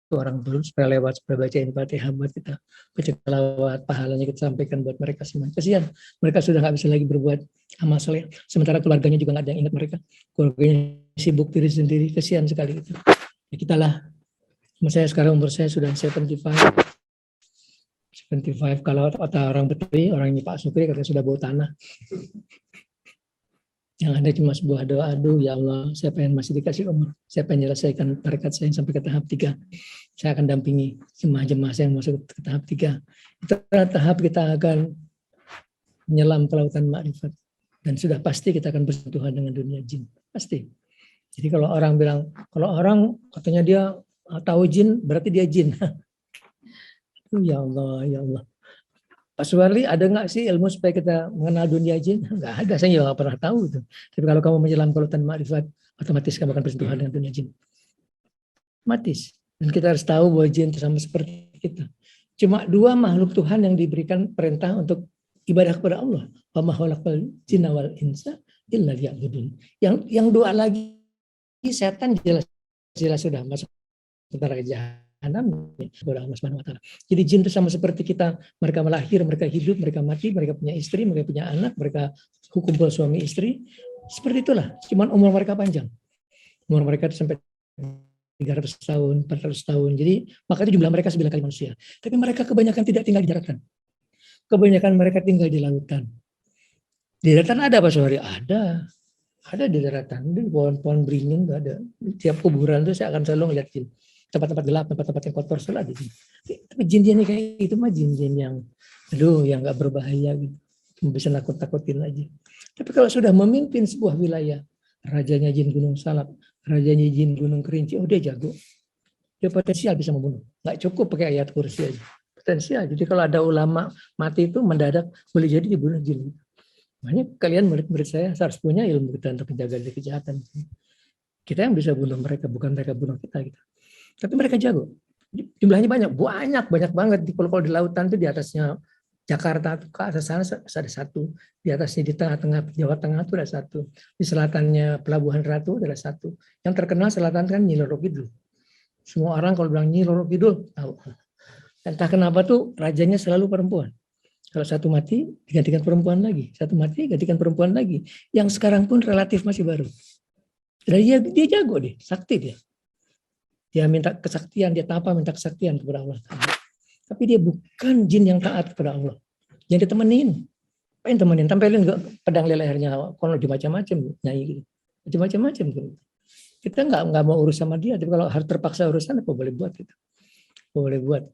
orang dulu supaya bacain Fatihah buat kita, baca selawat, pahalanya kita sampaikan buat mereka semua. Kasihan, mereka sudah nggak bisa lagi berbuat amal soleh. Sementara keluarganya juga nggak ada yang ingat mereka. Keluarganya sibuk diri sendiri, kasihan sekali itu. Ya kita lah. Saya sekarang umur saya sudah 75. Kalau kata orang Betawi, orangnya Pak Sukri katanya sudah bau tanah. Yang ada cuma sebuah doa, aduh ya Allah, saya pengen masih dikasih umur. Saya pengen menyelesaikan tarekat saya sampai ke tahap 3. Saya akan dampingi jemaah-jemaah saya yang masuk ke tahap 3. Itu tahap kita akan menyelam ke lautan makrifat. Dan sudah pasti kita akan bersentuhan dengan dunia jin. Pasti. Jadi kalau orang bilang, kalau orang katanya dia tahu jin, berarti dia jin. Ya Allah, ya Allah. Pak Suwarli, ada nggak sih ilmu supaya kita mengenal dunia jin? Nggak ada, saya juga nggak pernah tahu itu. Tapi kalau kamu menyelam ke lautan makrifat, otomatis kamu akan bersentuhan dengan dunia jin. Otomatis. Dan kita harus tahu bahwa jin itu sama seperti kita. Cuma 2 makhluk Tuhan yang diberikan perintah untuk ibadah kepada Allah. Wa ma khalaqal jinna wal insa illa liya'budun. Yang 2 lagi setan jelas sudah masuk neraka jahanam. Jadi jin itu sama seperti kita, mereka melahir, mereka hidup, mereka mati, mereka punya istri, mereka punya anak, mereka kumpul suami istri, seperti itulah. Cuman umur mereka panjang, umur mereka sampai 300 tahun, 400 tahun. Jadi makanya jumlah mereka 9 kali manusia. Tapi mereka kebanyakan tidak tinggal di daratan, kebanyakan mereka tinggal di lautan. Di daratan ada Pak Soehari? Ada di daratan, di pohon-pohon beringin ada. Di tiap kuburan itu saya akan selalu ngeliat jin. Tempat-tempat gelap, tempat-tempat yang kotor selalu ada jin. Tapi jin-jin kayak itu mah jin-jin yang yang nggak berbahaya gitu. Bisa nakut-takutin aja. Tapi kalau sudah memimpin sebuah wilayah, rajanya jin Gunung Salak, rajanya jin Gunung Kerinci, dia jago. Dia potensial bisa membunuh. Nggak cukup pakai ayat kursi aja. Potensial. Jadi kalau ada ulama mati itu mendadak boleh jadi dibunuh jin. Makanya kalian murid-murid saya harus punya ilmu kita untuk menjaga dari kejahatan. Kita yang bisa bunuh mereka, bukan mereka bunuh kita gitu. Tapi mereka jago. Jumlahnya banyak banget. Kalau di lautan itu di atasnya Jakarta ke atas sana ada 1. Di atasnya di tengah-tengah Jawa Tengah itu ada 1. Di selatannya Pelabuhan Ratu ada 1. Yang terkenal selatan kan Nyi Roro Kidul. Semua orang kalau bilang Nyi Roro Kidul tahu. Entah kenapa tuh rajanya selalu perempuan. Kalau satu mati digantikan perempuan lagi, satu mati gantikan perempuan lagi. Yang sekarang pun relatif masih baru. Dan dia jago deh, sakti dia. Dia minta kesaktian, dia tanpa minta kesaktian kepada Allah. Tapi dia bukan jin yang taat kepada Allah. Yang ditemenin. Pengen temenin, tampilin pedang lehernya, kalau macam-macam nyanyi gitu. Macam-macam gitu. Kita nggak mau urus sama dia, tapi kalau harus terpaksa urusan apa boleh buat gitu. Boleh buat.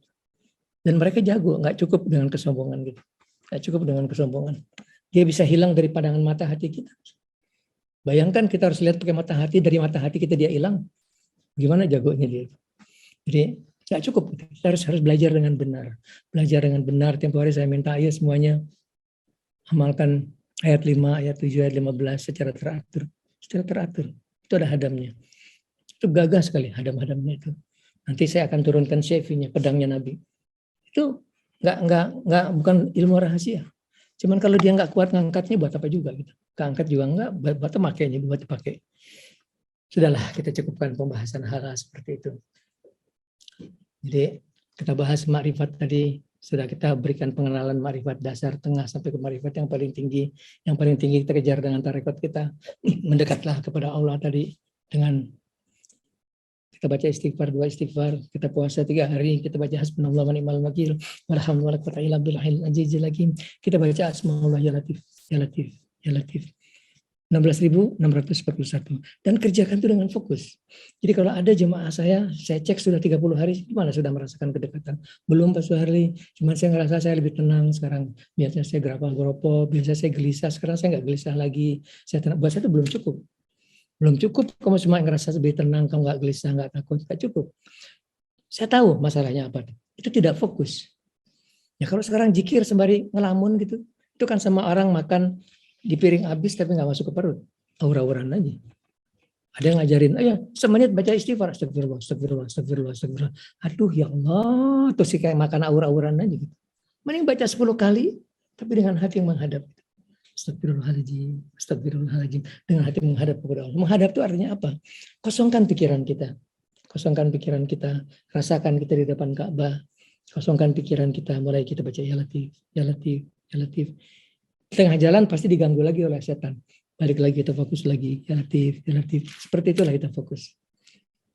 Dan mereka jago, nggak cukup dengan kesombongan gitu. Nggak cukup dengan kesombongan. Dia bisa hilang dari pandangan mata hati kita. Bayangkan kita harus lihat pakai mata hati, dari mata hati kita dia hilang. Gimana jagonya dia? Jadi nggak cukup. Kita harus belajar dengan benar. Belajar dengan benar. Tempoh hari saya minta ayo semuanya amalkan ayat 5, ayat 7, ayat 15 secara teratur. Secara teratur. Itu ada hadamnya. Itu gagah sekali hadam-hadamnya itu. Nanti saya akan turunkan CV-nya, pedangnya Nabi. Itu bukan ilmu rahasia. Cuman kalau dia nggak kuat ngangkatnya buat apa juga gitu. Keangkat juga nggak, buat makainya buat dipakai. Sudahlah, kita cukupkan pembahasan hal-hal seperti itu. Jadi kita bahas makrifat tadi, sudah kita berikan pengenalan makrifat dasar, tengah sampai ke makrifat yang paling tinggi. Yang paling tinggi kita kejar dengan tarekat kita. Mendekatlah kepada Allah tadi dengan kita baca istighfar 2 istighfar, kita puasa 3 hari, kita baca hasbunallahu wa ni'mal wakil, walhamdulillah wa ta'ala billahil azizil hakim, kita baca asmaullah ya latif, ya latif, ya latif. 16.641 dan kerjakan itu dengan fokus. Jadi kalau ada jemaah saya cek sudah 30 hari, gimana sudah merasakan kedekatan? Belum Pak Suharli, cuma saya ngerasa saya lebih tenang sekarang. Biasanya saya gerapal-geropo, biasanya saya gelisah, sekarang saya nggak gelisah lagi. Saya tenang, buat saya itu belum cukup. Belum cukup, kamu cuma ngerasa lebih tenang, kamu nggak gelisah, nggak takut, nggak cukup. Saya tahu masalahnya apa. Itu tidak fokus. Ya kalau sekarang zikir sembari ngelamun gitu, itu kan sama orang makan di piring habis tapi nggak masuk ke perut. aura-auran aja. Ada yang ngajarin, ayo semenit baca istighfar, astagfirullah, astagfirullah, astagfirullah, astagfirullah. Aduh ya Allah, terus sih kayak makan aura-auran aja gitu. Mending baca 10 kali, tapi dengan hati yang menghadap. Astagfirullahaladzim, astagfirullahaladzim. Dengan hati menghadap kepada Allah. Menghadap itu artinya apa? Kosongkan pikiran kita. Kosongkan pikiran kita, rasakan kita di depan Ka'bah. Kosongkan pikiran kita, mulai kita baca ya Latif, ya Latif, ya Latif. Tengah jalan pasti diganggu lagi oleh setan. Balik lagi kita fokus lagi, ya Latif, ya Latif. Seperti itulah kita fokus.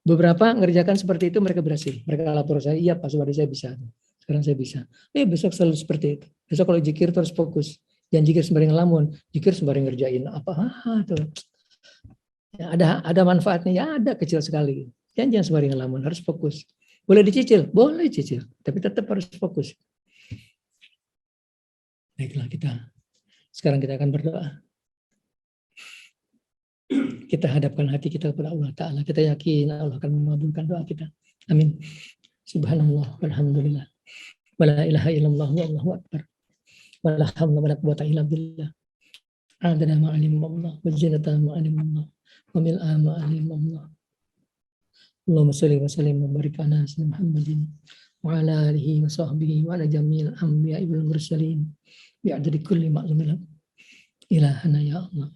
Beberapa ngerjakan seperti itu mereka berhasil. Mereka lapor saya, iya Pak Suwadi saya bisa. Sekarang saya bisa. Besok selalu seperti itu. Besok kalau zikir terus fokus. Jangan zikir sembari ngelamun, zikir sembari ngerjain apa tuh. Ya, ada manfaatnya, ya ada kecil sekali. Jangan sembari ngelamun, harus fokus. Boleh dicicil, boleh cicil, tapi tetap harus fokus. Baiklah sekarang kita akan berdoa. Kita hadapkan hati kita kepada Allah Ta'ala. Kita yakin Allah akan mengabulkan doa kita. Amin. Subhanallah, walhamdulillah. Wala ilaha illallah, wallahu akbar. Wala hawla wala quwwata illa billah. Adana ma'alim Allah, wa zinata ma'alim Allah, wa mil'a ma'alim Allah. Allahumma salli wa sallim wa barik ala sayyidina Muhammadin wa ala alihi wa sahbihi wa ala jamil anbiya'i wal mursalin bi'adadi kulli ma'lumin ilahana ya Allah.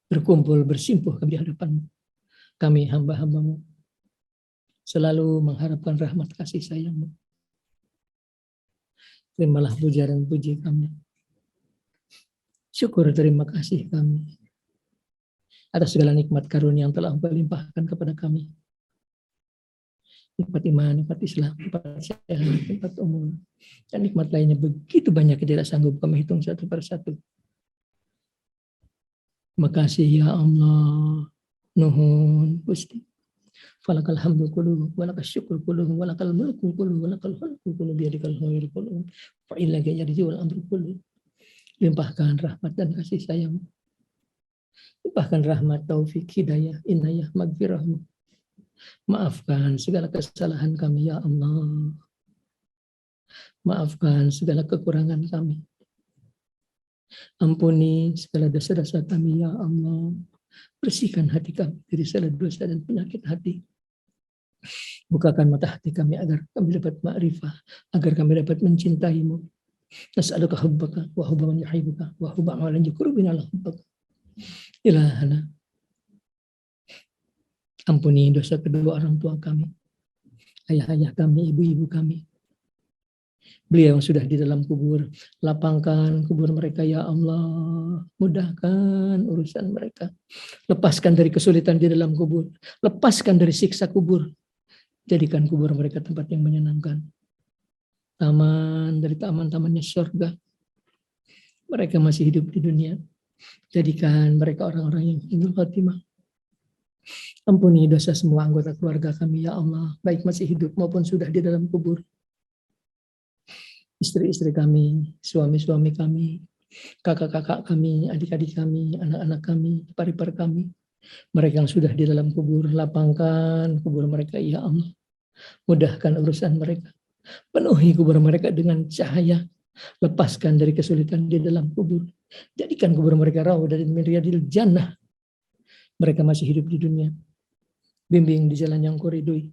Berkumpul bersimpuh di hadapan kami hamba-hambamu, selalu mengharapkan rahmat kasih sayangmu. Terimalah puja dan puji kami. Syukur terima kasih kami atas segala nikmat karunia yang telah Engkau limpahkan kepada kami. Nikmat iman, nikmat Islam, nikmat sehat, nikmat umur, dan nikmat lainnya begitu banyak tidak sanggup kami hitung satu persatu. Makasih ya Allah, nuhun Gusti. Falakal hamdu kulluhu, walakal syukur kulluhu, walakal mulku kulluhu, walakal khalqu kulluhu, biyadikal khairu kulluhu, fa illaka yarji'ul amru kulluhu. Limpahkan rahmat dan kasih sayang. Limpahkan rahmat, taufik, hidayah, inayah, magfirahmu. Maafkan segala kesalahan kami ya Allah. Maafkan segala kekurangan kami. Ampuni segala dosa-dosa kami ya Allah. Bersihkan hati kami dari segala dosa dan penyakit hati. Bukakan mata hati kami agar kami dapat ma'rifah, agar kami dapat mencintaimu. Nas'aluka hubbaka wa hubba man yuhibbuka wa hubba amalan yuqribuna ila hubbaka. Ilahana. Ampuni dosa kedua orang tua kami, ayah-ayah kami, ibu-ibu kami. Beliau yang sudah di dalam kubur, lapangkan kubur mereka ya Allah. Mudahkan urusan mereka. Lepaskan dari kesulitan di dalam kubur. Lepaskan dari siksa kubur. Jadikan kubur mereka tempat yang menyenangkan. Taman dari taman-tamannya surga. Mereka masih hidup di dunia. Jadikan mereka orang-orang yang husnul khatimah. Ampuni dosa semua anggota keluarga kami ya Allah, baik masih hidup maupun sudah di dalam kubur. Istri-istri kami, suami-suami kami, kakak-kakak kami, adik-adik kami, anak-anak kami, ipar-ipar kami. Mereka yang sudah di dalam kubur, lapangkan kubur mereka ya Allah. Mudahkan urusan mereka. Penuhi kubur mereka dengan cahaya. Lepaskan dari kesulitan di dalam kubur. Jadikan kubur mereka raudhah min riyadil jannah. Mereka masih hidup di dunia. Bimbing di jalan yang Kau ridhoi.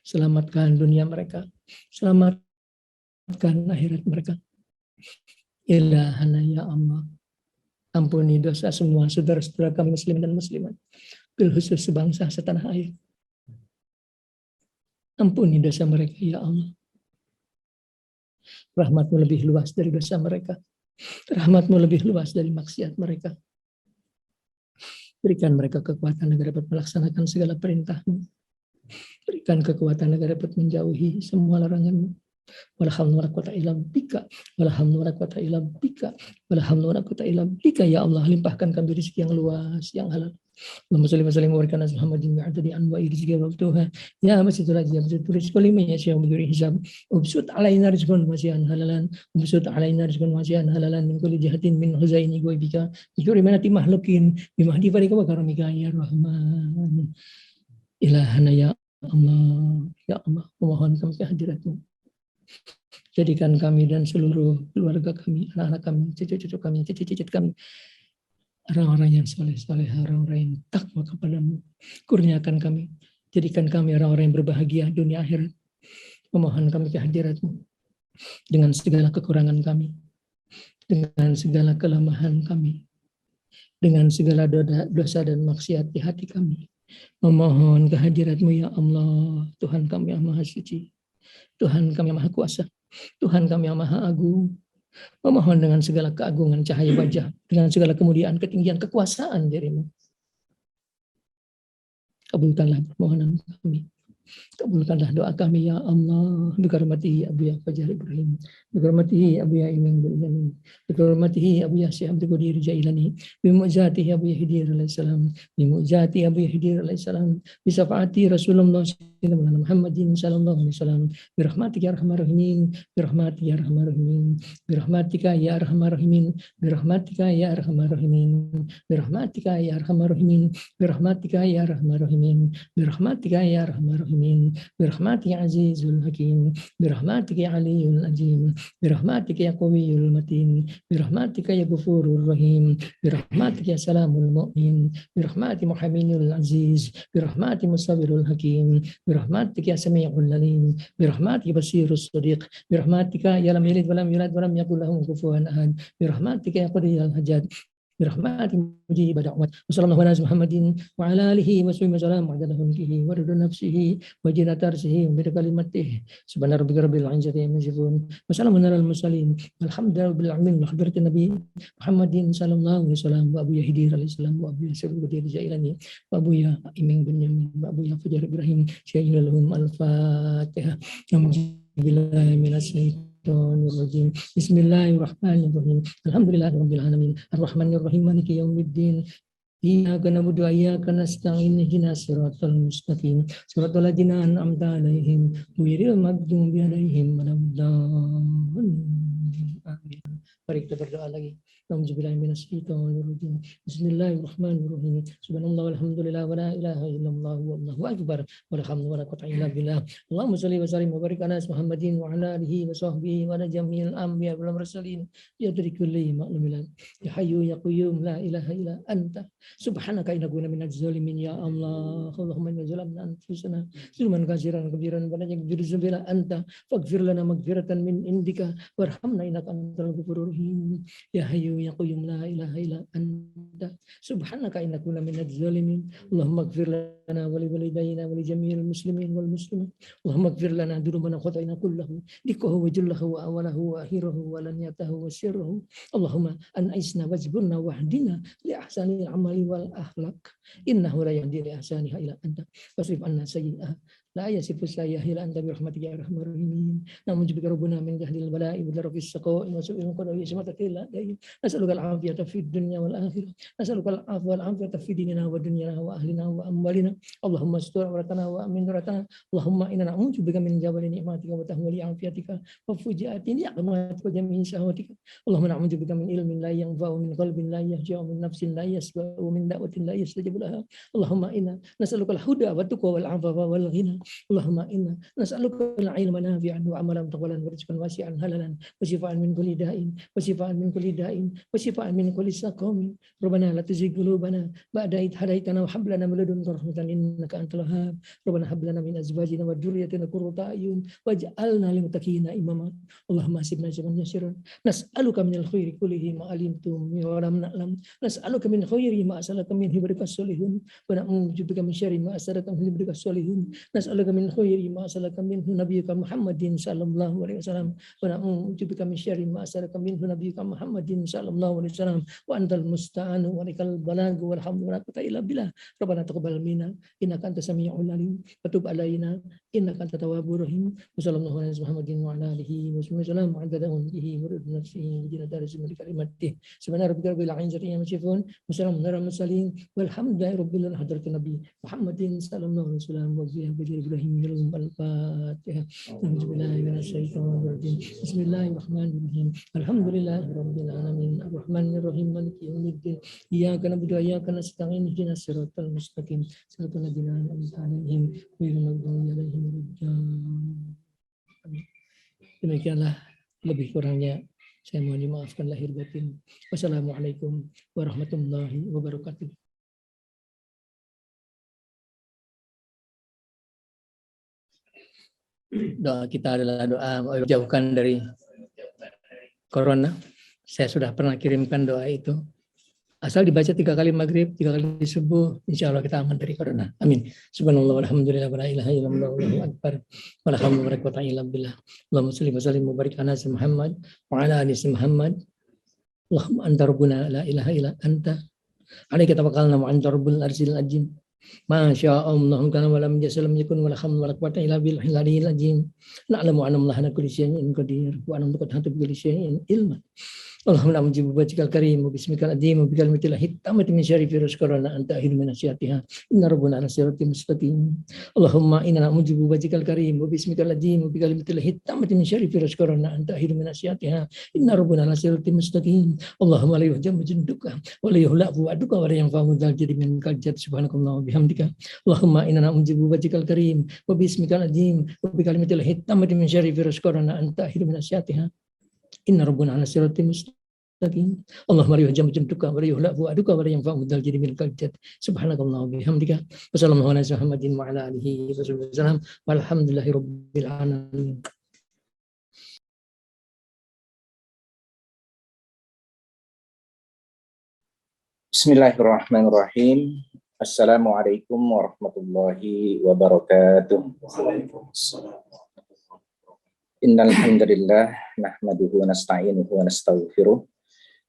Selamatkan dunia mereka. Selamatkan akhirat mereka. Ilahana ya Allah. Ampuni dosa semua saudara-saudara kami muslim dan muslimat. Bil khusus sebangsa setanah air. Ampuni dosa mereka ya Allah. Rahmat-Mu lebih luas dari dosa mereka. Rahmat-Mu lebih luas dari maksiat mereka. Berikan mereka kekuatan agar dapat melaksanakan segala perintah-Mu. Berikan kekuatan agar dapat menjauhi semua larangan-Mu. Walhamdulillah quwata illa bika. Walhamdulillah quwata illa bika. Walhamdulillah quwata illa bika. Ya Allah, limpahkan kami rezeki yang luas, yang halal. Allahumma shalli wa sallim wa barik ala Muhammadin wa adadi anwa'i rizqi wa tuha. Ya masjidul haji, ya masjidul rizqi liman yasha bi ghairi hisab. Ubsut alaina rizqan wasi'an halalan. Ubsut alaina rizqan wasi'an halalan min kulli jihatin min huzaini ghaibika. Bi manati mahlukin bi mahdi farika wa karamika ya Rahman. Ilahana ya Allah, ya Allah, memohon kami kehadirat-Mu. Jadikan kami dan seluruh keluarga kami, anak-anak kami, cucu-cucu kami, cicit-cicit kami, orang-orang yang soleh-soleh, orang-orang yang takwa kepadamu. Kurniakan kami, jadikan kami orang-orang yang berbahagia dunia akhirat. Memohon kami kehadiratmu dengan segala kekurangan kami, dengan segala kelemahan kami, dengan segala dosa dan maksiat di hati kami. Memohon kehadiratmu ya Allah, Tuhan kami yang maha suci, Tuhan kami yang maha kuasa, Tuhan kami yang maha agung. Memohon dengan segala keagungan cahaya wajah, dengan segala kemuliaan, ketinggian, kekuasaan dirimu. Kabulkanlah permohonan kami. Kabulkanlah doa kami ya Allah. Bikaramatihi Abuya Fajar Ibrahim, bikaramatihi Abuya Imam Bunyamin, bikaramatihi Abuya Syekh Abdul Qadir Jailani, bimu'jatihi Abuya Hidir alaihissalam, bimu'jati Abuya Hidir alaihissalam, bisafaati Rasulullah Sayyidina Muhammadin sallallahu alaihi wasallam, birahmatika ya arhamar rahimin, birahmatika ya arhamar rahimin, birahmatika ya arhamar rahimin, birahmatika ya arhamar rahimin, birahmatika ya arhamar rahimin, birahmatika ya arhamar rahimin, birahmatika ya arhamar rahimin, برحمتك يا عزيز الحكيم، برحمتك يا علي العظيم، برحمتك يا قوي المتين، برحمتك يا غفور الرحيم، برحمتك يا سلام المؤمن، برحمتك محمين العزيز، برحمتك مصبر الحكيم، برحمتك يا سميع العليم، برحمتك بصير الصديق، برحمتك يا لم يلد ولم يولد ولم يكن له كفوا احد، برحمتك يا قضي الحاجات، برحمتك مجيب دعوات. وصلى الله على محمد وعلى اله وصحبه وسلم عدد ملكه ورضا نفسه وزنة عرشه ومداد كلمته سبحان ربك رب العزة عما يصفون وسلام على المرسلين والحمد لله رب العالمين. بحضرة النبي محمد صلى الله عليه وسلم وأبويا هدير عليه السلام وأبويا سر القدير جايلاني وأبويا إمين بنيامين وأبويا فجر إبراهيم شهيد لهم الفاتحة. بالله من الشيطان الرجيم. بسم الله الرحمن الرحيم. الحمد لله رب العالمين الرحمن الرحيم مالك يوم الدين إياك نعبد وإياك نستعين اهدنا الصراط المستقيم صراط الذين أنعمت عليهم غير المغضوب عليهم ولا الضالين. Amin. Mari kita berdoa lagi. Bismillahirrahmanirrahim. Bismillahirrahmanirrahim. Subhanallah walhamdulillah wa la ilaha illallah wallahu akbar wa la hamdu wa la quwwata illa billah. Allahumma shalli wa sallim wa barik ala Muhammadin wa ala alihi wa sahbihi wa ala jami'il anbiya wal mursalin ya dari kulli ma'lumin ya hayyu ya qayyum la ilaha illa anta subhanaka inna kunna minaz zalimin ya Allah. Allahumma inna zalamna anfusana zulman katsiran kabiran wa la yaghfiru dzunuba anta faghfir lana maghfiratan min indika warhamna innaka antal ghafurur rahim. Ya hayyu ya qayyum la ilaha illa anta subhanaka inna kunna minaz zalimin. Allahumma ighfir lana wa li walidayna wa li jami'il muslimin wal muslimat. Allahumma ighfir lana dzunubana khata'ina kullahu dikkahu wa jallahu wa awalahu wa akhirahu wa laniyatahu wa sirruhu. Allahumma an'isna wajburna wahdina li ahsanil amali wal akhlaq innahu la yahdi li ahsaniha illa anta wasrif anna sayyi'ah la yasifu sayyi'ah illa anta bi rahmatika ya arhamar rahimin. Namun jubika rabbuna min jahdil bala'i wa darafis saqa'i wa su'il qada'i ismataka illa da'in. Nas'aluka al-afiyata fid dunya wal akhirah. Nas'aluka al-afwa wal afiyata fid dinina wa dunyana wa ahlina wa amwalina. Allahumma astur awratana wa amin duratana. Allahumma inna na'udzubika min jawali ni'matika wa tahwili afiyatika wa fujiati ni'matika wa jami'i sahwatika. Allahumma na'udzubika min ilmin la yanfa'u min qalbin la yahja'u min nafsin la yasba'u min da'watin la yastajibu laha. Allahumma inna nas'aluka al-huda wa tuqa wal 'afafa wal ghina. Allahumma inna nas'aluka al-'ilma nafi'an wa 'amalan mutaqabbalan wa rizqan wasi'an halalan wa shifaan min kulli da'in wa shifaan min kulli da'in wa shifaan min kulli saqamin. Rabbana la tuzigh qulubana ba'da idh hadaytana wa hab lana min ladunka rahmatan innaka antal wahhab. Rabbana hab lana min azwajina wa dhurriyyatina qurrata a'yun waj'alna lil muttaqina imama. Allahumma hasibna hisaban yasiran. Nas'aluka minal khairi kullihi ma 'alimtum wa lam na'lam. Nas'aluka min khairi ma as'aluka min ibadikas solihun wa na'udzubika min syarri ma as'aluka min ibadikas solihun. Nas'aluka min khairi ma as'aluka minhu nabiyyuka Muhammadin sallallahu alaihi wasallam wa na'udzubika min syarri ma as'aluka minhu nabiyyuka Muhammadin sallallahu alaihi wasallam wa antal musta'anu wa lakal balagu walhamdu wa la quwwata illa billah. Rabbana taqabbal minna innaka antas samiul alim wa tub alaina innaka antat tawwabur rahim. Wassallallahu ala Muhammadin wa ala alihi wa sallam wa adada umrihi wa ridna nafsihi jina daris min kalimatihi subhana rabbika rabbil izzati amma yasifun wa salamun alal mursalin walhamdulillahi rabbil alamin. Hadratin nabi Muhammadin sallallahu alaihi wasallam wa bihi Ibrahim yalum al-fatihah. Bismillahi minasyaitonir rajim. Bismillahirrahmanirrahim. Alhamdulillahi rabbil alamin arrahmanir rahim maliki yaumiddin iyyaka na'budu wa iyyaka nasta'in ihdinas siratal mustaqim siratal ladzina an'amta 'alaihim ghairil maghdubi 'alaihim waladdallin. Demikianlah lebih kurangnya Saya mohon dimaafkan lahir batin. Wassalamualaikum warahmatullahi wabarakatuh. Doa kita adalah doa jauhkan dari corona. Saya sudah pernah kirimkan doa itu. Asal dibaca 3 kali maghrib, 3 kali subuh, insya Allah kita aman dari corona. Amin. Subhanallah walhamdulillah wa la ilaha illallah wallahu akbar. Wa la hawla wa la quwwata illa billah. Allahumma shalli wa sallim wa barik ala Muhammad wa ala ali Muhammad. Allahumma anta rabbuna la ilaha illa anta. Alaika tawakkalna wa anta rabbul arsyil azim. Masya Allah, kana wa lam yakun yakun wa la hawla wa la quwwata illa billahil aliyyil azim. Na'lamu anna Allaha ala kulli syai'in qadir wa anna qad hata bi kulli syai'in ilman. Allahumma mujibu wajhikal karim wa bismikal azim wa bikal mitil hitamati min syarri virus corona anta akhir min asyatiha inna rabbuna ala siratim mustaqim. Allahumma inna mujibu wajhikal karim wa bismikal azim wa bikal mitil hitamati min syarri virus corona anta akhir min asyatiha inna rabbuna ala siratim mustaqim. Allahumma la yuhjamu jinduka wa la yuhlafu aduka wa la yanfa'u dzal jadi min kaljat subhanakallah wa bihamdika. Allahumma inna mujibu wajhikal karim wa bismikal azim wa bikal mitil hitamati min syarri virus corona anta akhir min asyatiha inna rabbuna ala siratim mustaqim. Allahumma yuhjamu jinduka wa la yuhlafu aduka wa la yanfa'u dzal jadi min kaljat subhanakallah wa bihamdika. Wassalamu ala Muhammadin wa ala alihi wasallam walhamdulillahi rabbil alamin. Bismillahirrahmanirrahim. Assalamualaikum warahmatullahi wabarakatuh. Innal hamdalillah nahmaduhu wa nasta'inuhu wa nastaghfiruh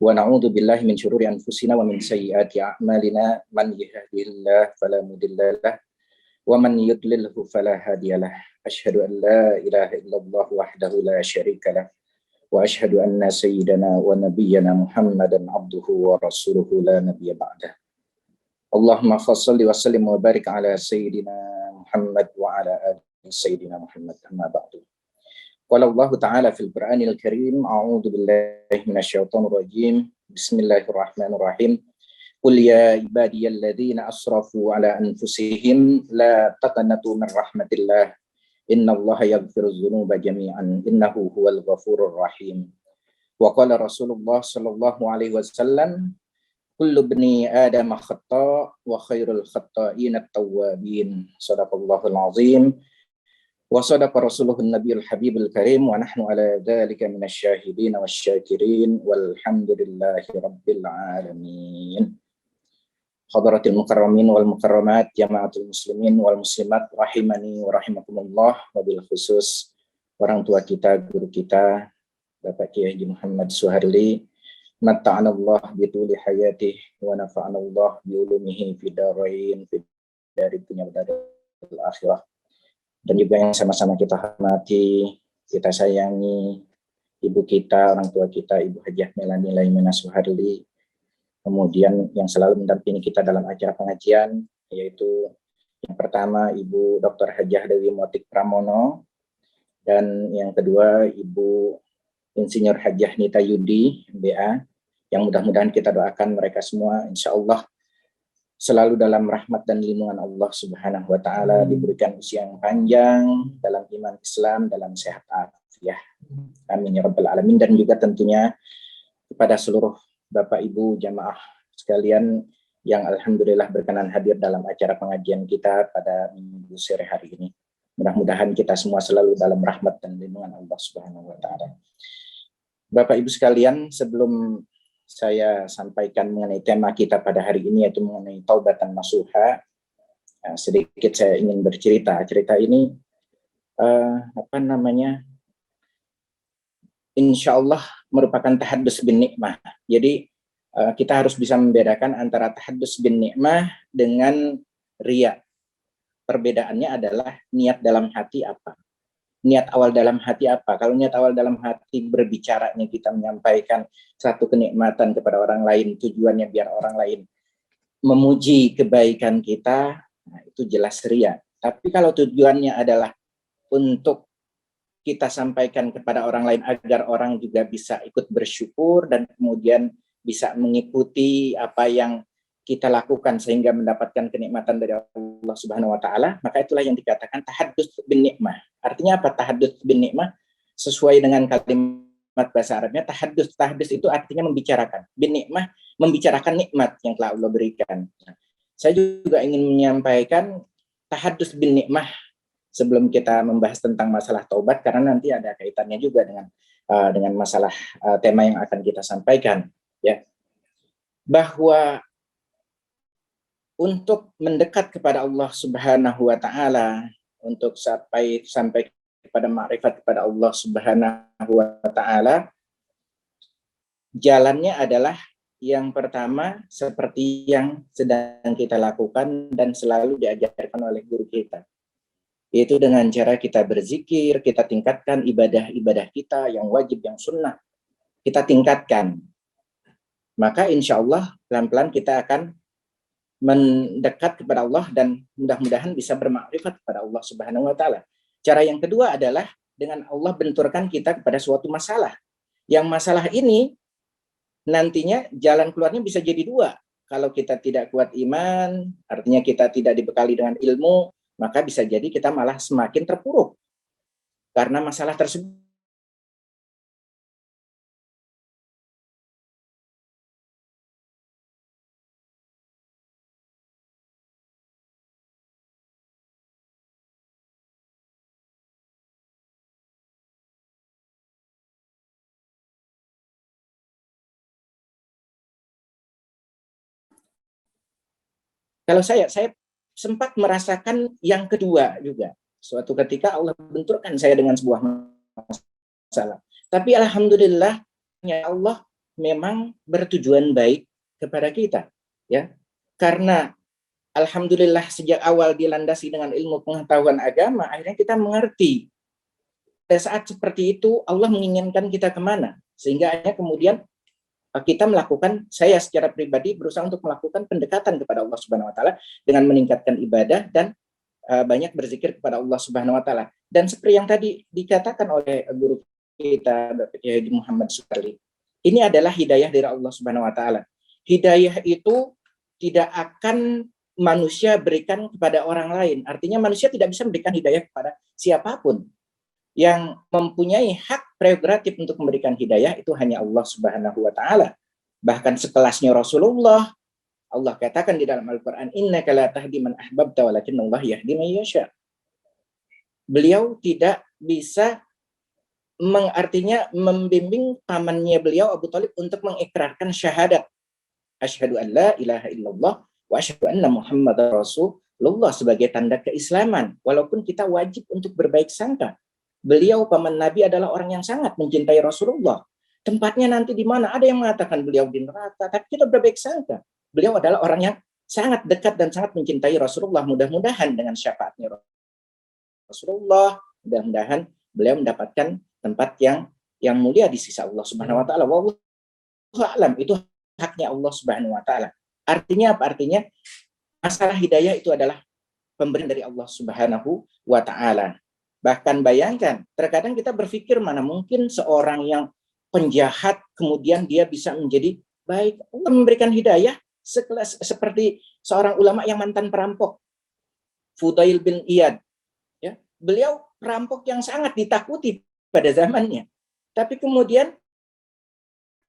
wa na'udzu billahi min syururi anfusina wa min sayyiati a'malina man yahdihillahu fala mudilla lahu wa man yudlilhu fala hadiyalah. Asyhadu an la ilaha illallah wahdahu la syarika lah wa asyhadu anna sayyidana wa nabiyyana Muhammadan abduhu wa rasuluhu la nabiyya ba'dah. Allahumma shalli wa sallim wa barik ala sayyidina Muhammad wa ala ali sayyidina Muhammad amma ba'du. Qala Allah Ta'ala fil Qur'anil Karim, a'udzu billahi minasyaitonir rajim. Bismillahirrahmanirrahim. Qul ya ibadiyalladzina asrafu ala anfusihim la taqnatu min rahmatillah. Innallaha yaghfiru dzunuba jami'an innahu huwal ghafurur rahim. Wa qala Rasulullah sallallahu alaihi wasallam, kullu bani adam khata' wa khairul khata'ina at-tawwabin. Shadaqallahul azim. Wa sadaqa rasuluhun nabiyul habibul karim wa nahnu ala dzalika minasyahidin wasyakirin walhamdulillahi rabbil alamin. Hadratil mukarramin wal mukarramat, jamaatul muslimin wal muslimat rahimani wa rahimakumullah, wabil khusus orang tua kita, guru kita Bapak Kiai Haji Muhammad Suharli, matta'anallah bituli hayatih wa nafa'anallah bi ulumihi fid darain fid dari dunya dan akhirah. Dan juga yang sama-sama kita hormati, kita sayangi ibu kita, orang tua kita, Ibu Hajah Melani Laimena Suharli. Kemudian yang selalu mendampingi kita dalam acara pengajian, yaitu yang pertama Ibu Dr. Hajah Dewi Motik Pramono, dan yang kedua Ibu Insinyur Hajah Nita Yudi, BA, yang mudah-mudahan kita doakan mereka semua, insya Allah selalu dalam rahmat dan lindungan Allah Subhanahu wa Ta'ala, diberikan usia yang panjang dalam iman Islam, dalam sehat afiat. Amin ya rabbal alamin. Dan juga tentunya kepada seluruh Bapak Ibu jamaah sekalian yang alhamdulillah berkenan hadir dalam acara pengajian kita pada minggu sore hari ini. Mudah-mudahan kita semua selalu dalam rahmat dan lindungan Allah Subhanahu wa Ta'ala. Bapak Ibu sekalian, sebelum saya sampaikan mengenai tema kita pada hari ini, yaitu mengenai taubatan nasuha, sedikit saya ingin bercerita. Cerita ini insya Allah merupakan tahaddus bin nikmah. Jadi kita harus bisa membedakan antara tahaddus bin nikmah dengan riya. Perbedaannya adalah niat dalam hati apa. Niat awal dalam hati apa? Kalau niat awal dalam hati berbicaranya kita menyampaikan satu kenikmatan kepada orang lain, tujuannya biar orang lain memuji kebaikan kita, nah itu jelas riya. Tapi kalau tujuannya adalah untuk kita sampaikan kepada orang lain agar orang juga bisa ikut bersyukur dan kemudian bisa mengikuti apa yang kita lakukan sehingga mendapatkan kenikmatan dari Allah Subhanahu wa Ta'ala, maka itulah yang dikatakan tahaddus bin nikmah. Artinya apa tahaddus bin nikmah? Sesuai dengan kalimat bahasa Arabnya tahaddus. Tahaddus itu artinya membicarakan. Bin nikmah, membicarakan nikmat yang telah Allah berikan. Saya juga ingin menyampaikan tahaddus bin nikmah sebelum kita membahas tentang masalah taubat, karena nanti ada kaitannya juga dengan masalah tema yang akan kita sampaikan, ya. Bahwa untuk mendekat kepada Allah Subhanahu wa taala, untuk sampai kepada makrifat kepada Allah Subhanahu wa taala, jalannya adalah yang pertama seperti yang sedang kita lakukan dan selalu diajarkan oleh guru kita, yaitu dengan cara kita berzikir, kita tingkatkan ibadah-ibadah kita yang wajib, yang sunnah, kita tingkatkan. Maka insya Allah pelan-pelan kita akan mendekat kepada Allah dan mudah-mudahan bisa bermakrifat kepada Allah Subhanahu wa taala. Cara yang kedua adalah dengan Allah benturkan kita kepada suatu masalah. Yang masalah ini nantinya jalan keluarnya bisa jadi dua. Kalau kita tidak kuat iman, artinya kita tidak dibekali dengan ilmu, maka bisa jadi kita malah semakin terpuruk karena masalah tersebut. Kalau saya sempat merasakan yang kedua juga. Suatu ketika Allah benturkan saya dengan sebuah masalah. Tapi alhamdulillah Allah memang bertujuan baik kepada kita, ya. Karena alhamdulillah sejak awal dilandasi dengan ilmu pengetahuan agama, akhirnya kita mengerti pada saat seperti itu Allah menginginkan kita kemana, sehingga akhirnya kemudian kita melakukan, saya secara pribadi berusaha untuk melakukan pendekatan kepada Allah Subhanahu wa taala dengan meningkatkan ibadah dan banyak berzikir kepada Allah Subhanahu wa taala. Dan seperti yang tadi dikatakan oleh guru kita Bapak Kiai Muhammad Sukali, ini adalah hidayah dari Allah Subhanahu wa taala. Hidayah itu tidak akan manusia berikan kepada orang lain. Artinya manusia tidak bisa memberikan hidayah kepada siapapun. Yang mempunyai hak prerogatif untuk memberikan hidayah itu hanya Allah Subhanahu wa taala. Bahkan sekelasnya Rasulullah, Allah katakan di dalam Al-Qur'an, innaka la tahdi man ahbabta walakinnallahu yahdi man yasha. Beliau tidak bisa artinya membimbing pamannya beliau Abu Thalib untuk mengikrarkan syahadat. Asyhadu an la ilaha illallah wa asyhadu anna Muhammadar Rasulullah sebagai tanda keislaman. Walaupun kita wajib untuk berbaik sangka. Beliau paman Nabi adalah orang yang sangat mencintai Rasulullah. Tempatnya nanti di mana? Ada yang mengatakan beliau di neraka, tapi kita berbaik sangka. Beliau adalah orang yang sangat dekat dan sangat mencintai Rasulullah. Mudah-mudahan dengan syafaatnya Rasulullah, mudah-mudahan beliau mendapatkan tempat yang mulia di sisi Allah Subhanahu wa taala. Wallahu a'lam, itu haknya Allah Subhanahu wa taala. Artinya apa? Artinya masalah hidayah itu adalah pemberian dari Allah Subhanahu wa taala. Bahkan bayangkan, terkadang kita berpikir mana mungkin seorang yang penjahat kemudian dia bisa menjadi baik. Allah memberikan hidayah sekelas seperti seorang ulama yang mantan perampok, Fudail bin Iyad. Ya, beliau perampok yang sangat ditakuti pada zamannya. Tapi kemudian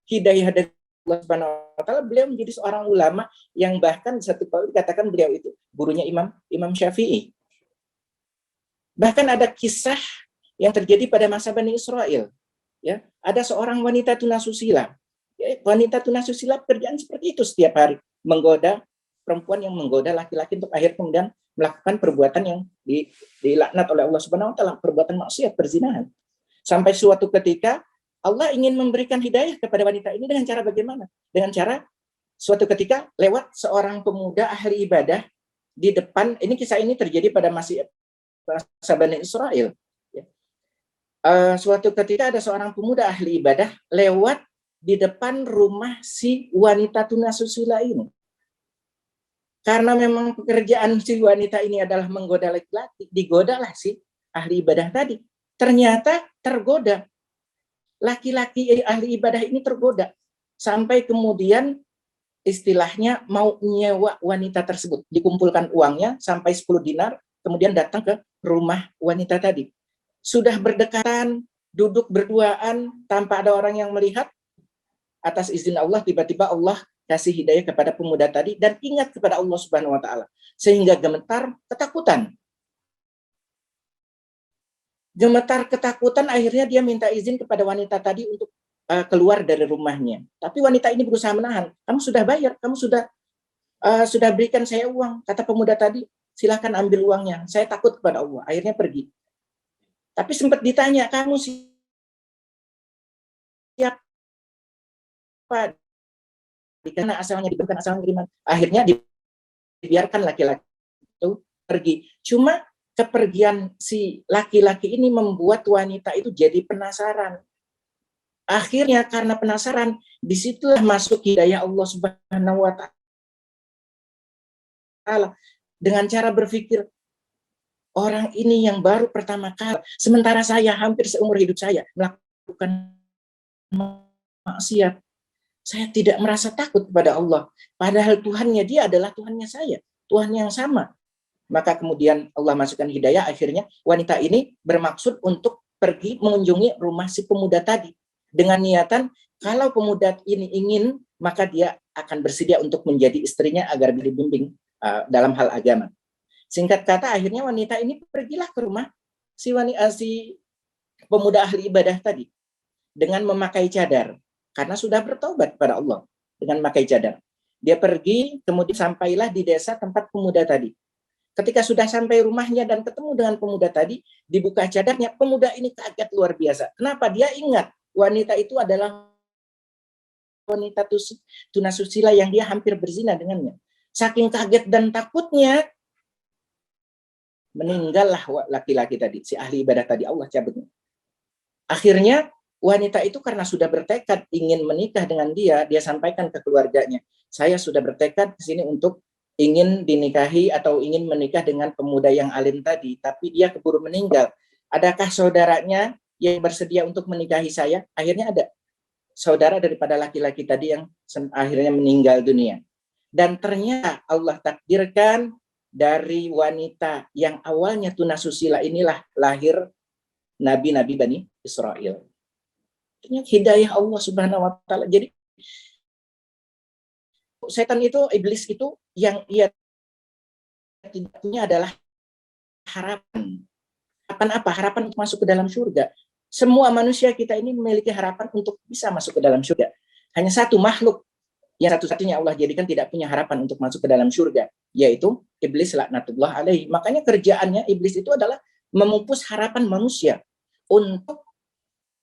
hidayah dari Allah Subhanahu wa taala, beliau menjadi seorang ulama yang bahkan satu kali dikatakan beliau itu gurunya Imam Syafi'i. Bahkan ada kisah yang terjadi pada masa Bani Israel. Ya, ada seorang wanita tunasusila. Ya, wanita tunasusila pekerjaan seperti itu setiap hari, menggoda perempuan yang menggoda laki-laki untuk akhir kemudian melakukan perbuatan yang dilaknat oleh Allah Subhanahu wa taala, perbuatan maksiat, perzinahan. Sampai suatu ketika Allah ingin memberikan hidayah kepada wanita ini dengan cara bagaimana? Dengan cara suatu ketika lewat seorang pemuda ahli ibadah di depan, ini kisah ini terjadi pada masa Bani Israel. Suatu ketika ada seorang pemuda ahli ibadah lewat di depan rumah si wanita tunasusila ini. Karena memang pekerjaan si wanita ini adalah menggoda laki-laki, digodalah si ahli ibadah tadi. Ternyata tergoda. Laki-laki ahli ibadah ini tergoda. Sampai kemudian istilahnya mau nyewa wanita tersebut. Dikumpulkan uangnya sampai 10 dinar, kemudian datang ke rumah wanita tadi. Sudah berdekatan, duduk berduaan tanpa ada orang yang melihat. Atas izin Allah, tiba-tiba Allah kasih hidayah kepada pemuda tadi dan ingat kepada Allah Subhanahu wa taala sehingga gemetar ketakutan. Gemetar ketakutan, akhirnya dia minta izin kepada wanita tadi untuk keluar dari rumahnya. Tapi wanita ini berusaha menahan. Kamu sudah bayar, kamu sudah berikan saya uang. Kata pemuda tadi, silahkan ambil uangnya. Saya takut kepada Allah. Akhirnya pergi. Tapi sempat ditanya, kamu siapa? Karena asalnya bukan asalnya kiriman. Akhirnya dibiarkan laki-laki itu pergi. Cuma kepergian si laki-laki ini membuat wanita itu jadi penasaran. Akhirnya karena penasaran, disitulah masuk hidayah Allah Subhanahu wa taala dengan cara berpikir, orang ini yang baru pertama kali, sementara saya hampir seumur hidup saya melakukan maksiat. Saya tidak merasa takut kepada Allah. Padahal Tuhannya dia adalah Tuhannya saya, Tuhan yang sama. Maka kemudian Allah masukkan hidayah, akhirnya wanita ini bermaksud untuk pergi mengunjungi rumah si pemuda tadi. Dengan niatan, kalau pemuda ini ingin, maka dia akan bersedia untuk menjadi istrinya agar dibimbing dalam hal agama. Singkat kata, akhirnya wanita ini pergilah ke rumah si pemuda ahli ibadah tadi dengan memakai cadar. Karena sudah bertobat kepada Allah dengan memakai cadar. Dia pergi, kemudian sampailah di desa tempat pemuda tadi. Ketika sudah sampai rumahnya dan ketemu dengan pemuda tadi, dibuka cadarnya, pemuda ini kaget luar biasa. Kenapa? Dia ingat wanita itu adalah wanita tunasusila yang dia hampir berzina dengannya. Saking kaget dan takutnya, meninggallah laki-laki tadi, si ahli ibadah tadi, Allah cabutnya. Akhirnya wanita itu karena sudah bertekad ingin menikah dengan dia sampaikan ke keluarganya, saya sudah bertekad ke sini untuk ingin dinikahi atau ingin menikah dengan pemuda yang alim tadi, tapi dia keburu meninggal. Adakah saudaranya yang bersedia untuk menikahi saya? Akhirnya ada saudara daripada laki-laki tadi yang akhirnya meninggal dunia. Dan ternyata Allah takdirkan dari wanita yang awalnya tunasusila inilah lahir nabi-nabi Bani Israel. Hidayah Allah Subhanahu wa taala. Jadi setan itu, iblis itu, yang ia tidak punya adalah harapan. Harapan apa? Harapan untuk masuk ke dalam surga. Semua manusia kita ini memiliki harapan untuk bisa masuk ke dalam surga. Hanya satu makhluk yang satu-satunya Allah jadikan tidak punya harapan untuk masuk ke dalam surga, yaitu iblis laknatullah alaihi. Makanya kerjaannya iblis itu adalah memupus harapan manusia untuk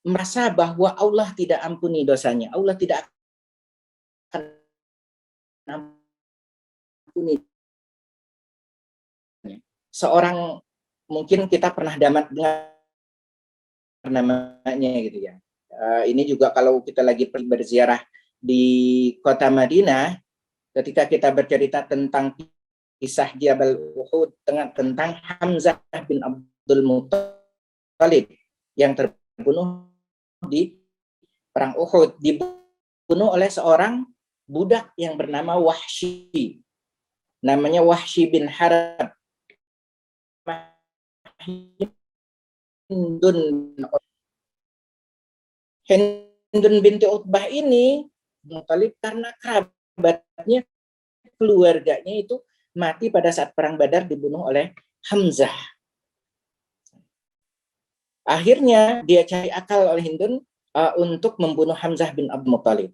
merasa bahwa Allah tidak ampuni dosanya, Allah tidak akan ampuni. Seorang, mungkin kita pernah dengar namanya gitu ya. Ini juga kalau kita lagi berziarah di kota Madinah, ketika kita bercerita tentang kisah Jabal Uhud tentang Hamzah bin Abdul Muttalib yang terbunuh di perang Uhud, dibunuh oleh seorang budak yang bernama Wahsy. Namanya Wahsy bin Harb. Hindun binti Utbah ini Muttalib karena kerabatnya, keluarganya itu mati pada saat perang Badar, dibunuh oleh Hamzah. Akhirnya dia cari akal oleh Hindun untuk membunuh Hamzah bin Abdul Muttalib.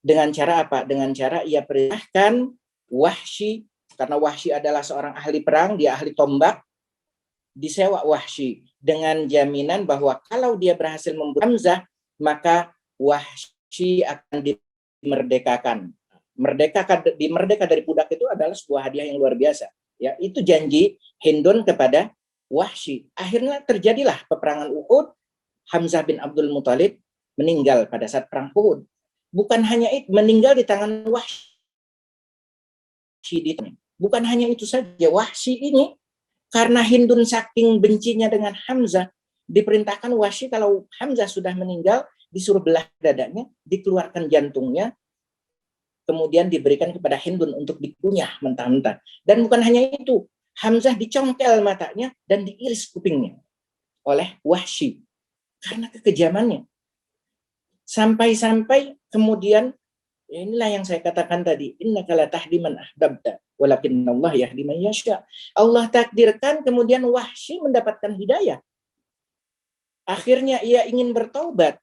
Dengan cara apa? Dengan cara ia perintahkan Wahsy, karena Wahsy adalah seorang ahli perang, dia ahli tombak, disewa Wahsy dengan jaminan bahwa kalau dia berhasil membunuh Hamzah, maka Wahsy akan dimerdekakan. Merdeka dari budak itu adalah sebuah hadiah yang luar biasa. Ya, itu janji Hindun kepada Wahsy. Akhirnya terjadilah peperangan Uhud. Hamzah bin Abdul Muttalib meninggal pada saat perang Uhud. Bukan hanya itu, meninggal di tangan Wahsy. Bukan hanya itu saja, Wahsy ini karena Hindun saking bencinya dengan Hamzah, diperintahkan Wahsy kalau Hamzah sudah meninggal, disuruh belah dadanya, dikeluarkan jantungnya, kemudian diberikan kepada Hindun untuk dikunyah mentah-mentah. Dan bukan hanya itu, Hamzah dicongkel matanya dan diiris kupingnya oleh Wahsy. karena kekejamannya. Sampai-sampai kemudian, inilah yang saya katakan tadi, innaka la tahdi man ahbabta walakinnallah yahdi man yasha. Allah takdirkan kemudian Wahsy mendapatkan hidayah. Akhirnya ia ingin bertaubat,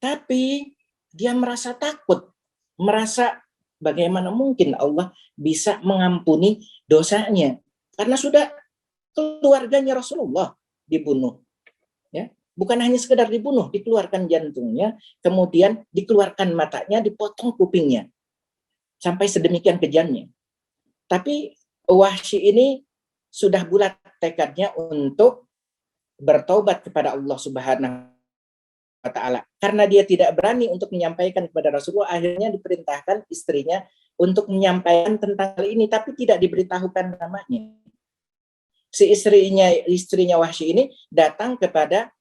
tapi dia merasa takut, merasa bagaimana mungkin Allah bisa mengampuni dosanya, karena sudah keluarganya Rasulullah dibunuh. Ya, bukan hanya sekedar dibunuh, dikeluarkan jantungnya, kemudian dikeluarkan matanya, dipotong kupingnya, sampai sedemikian kejamnya. Tapi Wahsy ini sudah bulat tekadnya untuk bertaubat kepada Allah Subhanahu wa Ta'ala. Karena dia tidak berani untuk menyampaikan kepada Rasulullah, akhirnya diperintahkan istrinya untuk menyampaikan tentang hal ini, tapi tidak diberitahukan namanya. Si istrinya Wahsy ini datang kepada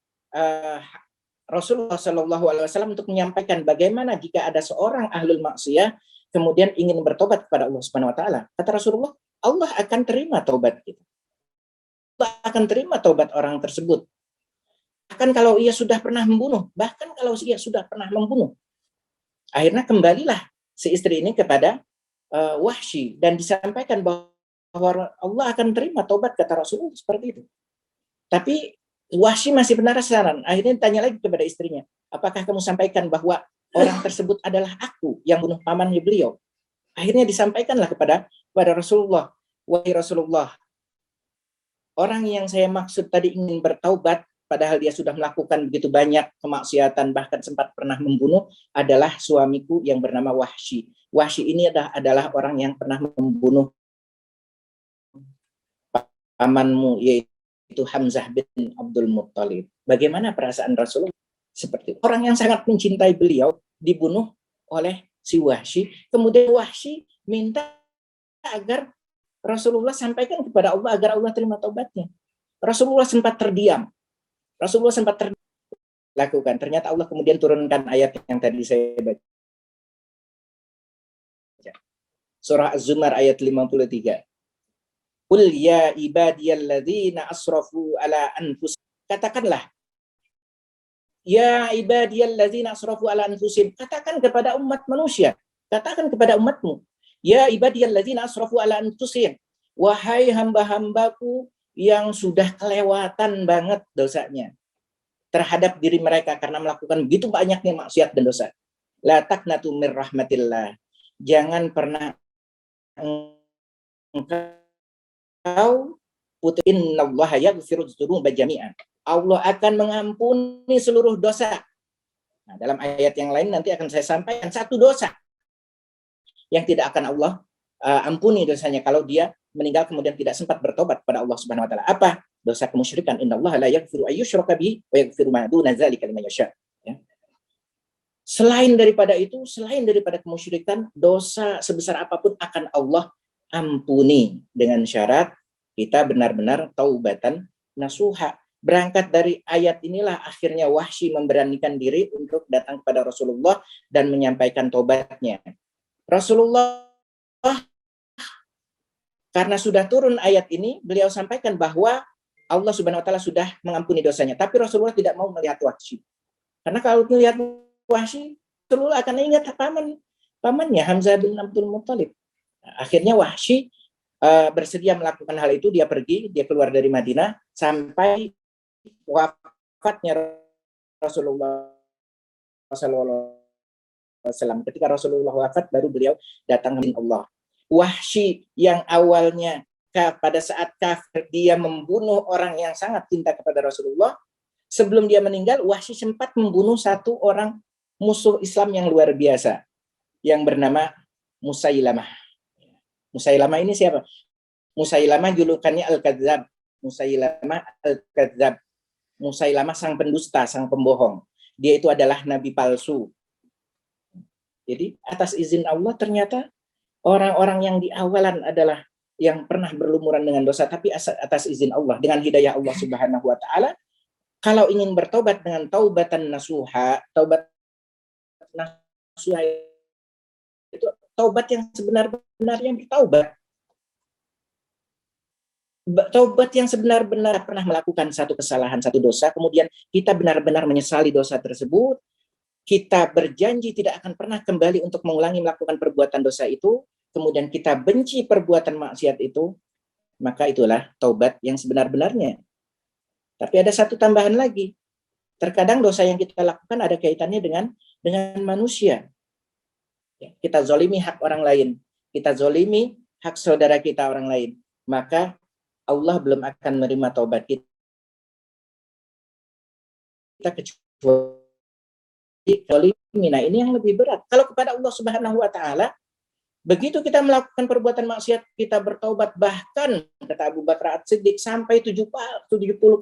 Rasulullah Shallallahu Alaihi Wasallam untuk menyampaikan bagaimana jika ada seorang ahlul maksiyah kemudian ingin bertobat kepada Allah Subhanahu Wa Taala. Kata Rasulullah, Allah akan terima taubat kita. Allah akan terima taubat orang tersebut. Bahkan kalau ia sudah pernah membunuh, Akhirnya kembalilah si istri ini kepada Wahsy dan disampaikan bahwa Allah akan terima taubat, kata Rasulullah seperti itu. Tapi Wahsy masih penasaran. Akhirnya tanya lagi kepada istrinya, apakah kamu sampaikan bahwa orang tersebut adalah aku yang bunuh pamannya beliau? Akhirnya disampaikanlah kepada Rasulullah, wahai Rasulullah, orang yang saya maksud tadi ingin bertaubat, padahal dia sudah melakukan begitu banyak kemaksiatan, bahkan sempat pernah membunuh, adalah suamiku yang bernama Wahsy. Wahsy ini adalah orang yang pernah membunuh pamanmu, yaitu Hamzah bin Abdul Muttalib. Bagaimana perasaan Rasulullah? Seperti itu. Orang yang sangat mencintai beliau dibunuh oleh si Wahsy. Kemudian Wahsy minta agar Rasulullah sampaikan kepada Allah agar Allah terima taubatnya. Rasulullah sempat terdiam. Lakukan. Ternyata Allah kemudian turunkan ayat yang tadi saya baca. Surah Az-Zumar ayat 53. Qul ya ibadiyalladzina asrafu ala anfusihim. Katakanlah, ya ibadiyalladzina asrafu ala anfusihim. Katakan kepada umat manusia, katakan kepada umatmu, ya ibadiyalladzina asrafu ala anfusihim. Wahai hamba-hambaku yang sudah kelewatan banget dosanya terhadap diri mereka karena melakukan begitu banyaknya maksiat dan dosa. La taqnatu mir rahmatillah. Jangan pernah engkau putus, innallaha yaghfiru dzunuba jami'an. Allah akan mengampuni seluruh dosa. Nah, dalam ayat yang lain nanti akan saya sampaikan satu dosa yang tidak akan Allah ampuni dosanya kalau dia meninggal kemudian tidak sempat bertobat pada Allah Subhanahu wa taala. Apa? Dosa kemusyrikan. Innallaha la yaghfiru ayyushraka bihi wa yaghfiru ma duna dzalika liman yasha. Ya. Selain daripada itu, selain daripada kemusyrikan, dosa sebesar apapun akan Allah ampuni dengan syarat kita benar-benar taubatan nasuha. Berangkat dari ayat inilah akhirnya Wahsy memberanikan diri untuk datang kepada Rasulullah dan menyampaikan taubatnya. Rasulullah karena sudah turun ayat ini, beliau sampaikan bahwa Allah Subhanahu wa taala sudah mengampuni dosanya. Tapi Rasulullah tidak mau melihat Wahsy. Karena kalau melihat Wahsy, Rasulullah akan ingat pamannya Hamzah bin Abdul Muttalib. Akhirnya Wahsy bersedia melakukan hal itu. Dia pergi, dia keluar dari Madinah sampai wafatnya Rasulullah SAW. Ketika Rasulullah wafat, baru beliau datang ke Allah. Wahsy yang awalnya pada saat kafir dia membunuh orang yang sangat cinta kepada Rasulullah, sebelum dia meninggal, Wahsy sempat membunuh satu orang musuh Islam yang luar biasa yang bernama Musailamah. Musailamah ini siapa? Musailamah julukannya Al-Kadzab. Musailamah sang pendusta, sang pembohong. Dia itu adalah nabi palsu. Jadi atas izin Allah ternyata orang-orang yang di awalan adalah yang pernah berlumuran dengan dosa, tapi atas izin Allah, dengan hidayah Allah Subhanahu wa taala, kalau ingin bertobat dengan taubatan nasuha, itu taubat yang sebenar-benarnya bertaubat. Taubat yang sebenar-benar pernah melakukan satu kesalahan, satu dosa, kemudian kita benar-benar menyesali dosa tersebut, kita berjanji tidak akan pernah kembali untuk mengulangi melakukan perbuatan dosa itu, kemudian kita benci perbuatan maksiat itu, maka itulah taubat yang sebenar-benarnya. Tapi ada satu tambahan lagi. Terkadang dosa yang kita lakukan ada kaitannya dengan manusia. Kita zolimi hak orang lain, kita zolimi hak saudara kita orang lain, maka Allah belum akan menerima taubat kita kecuali nah ini yang lebih berat. Kalau kepada Allah Subhanahu wa taala, begitu kita melakukan perbuatan maksiat, kita bertaubat, bahkan kata Abu Bakar As-Siddiq sampai 70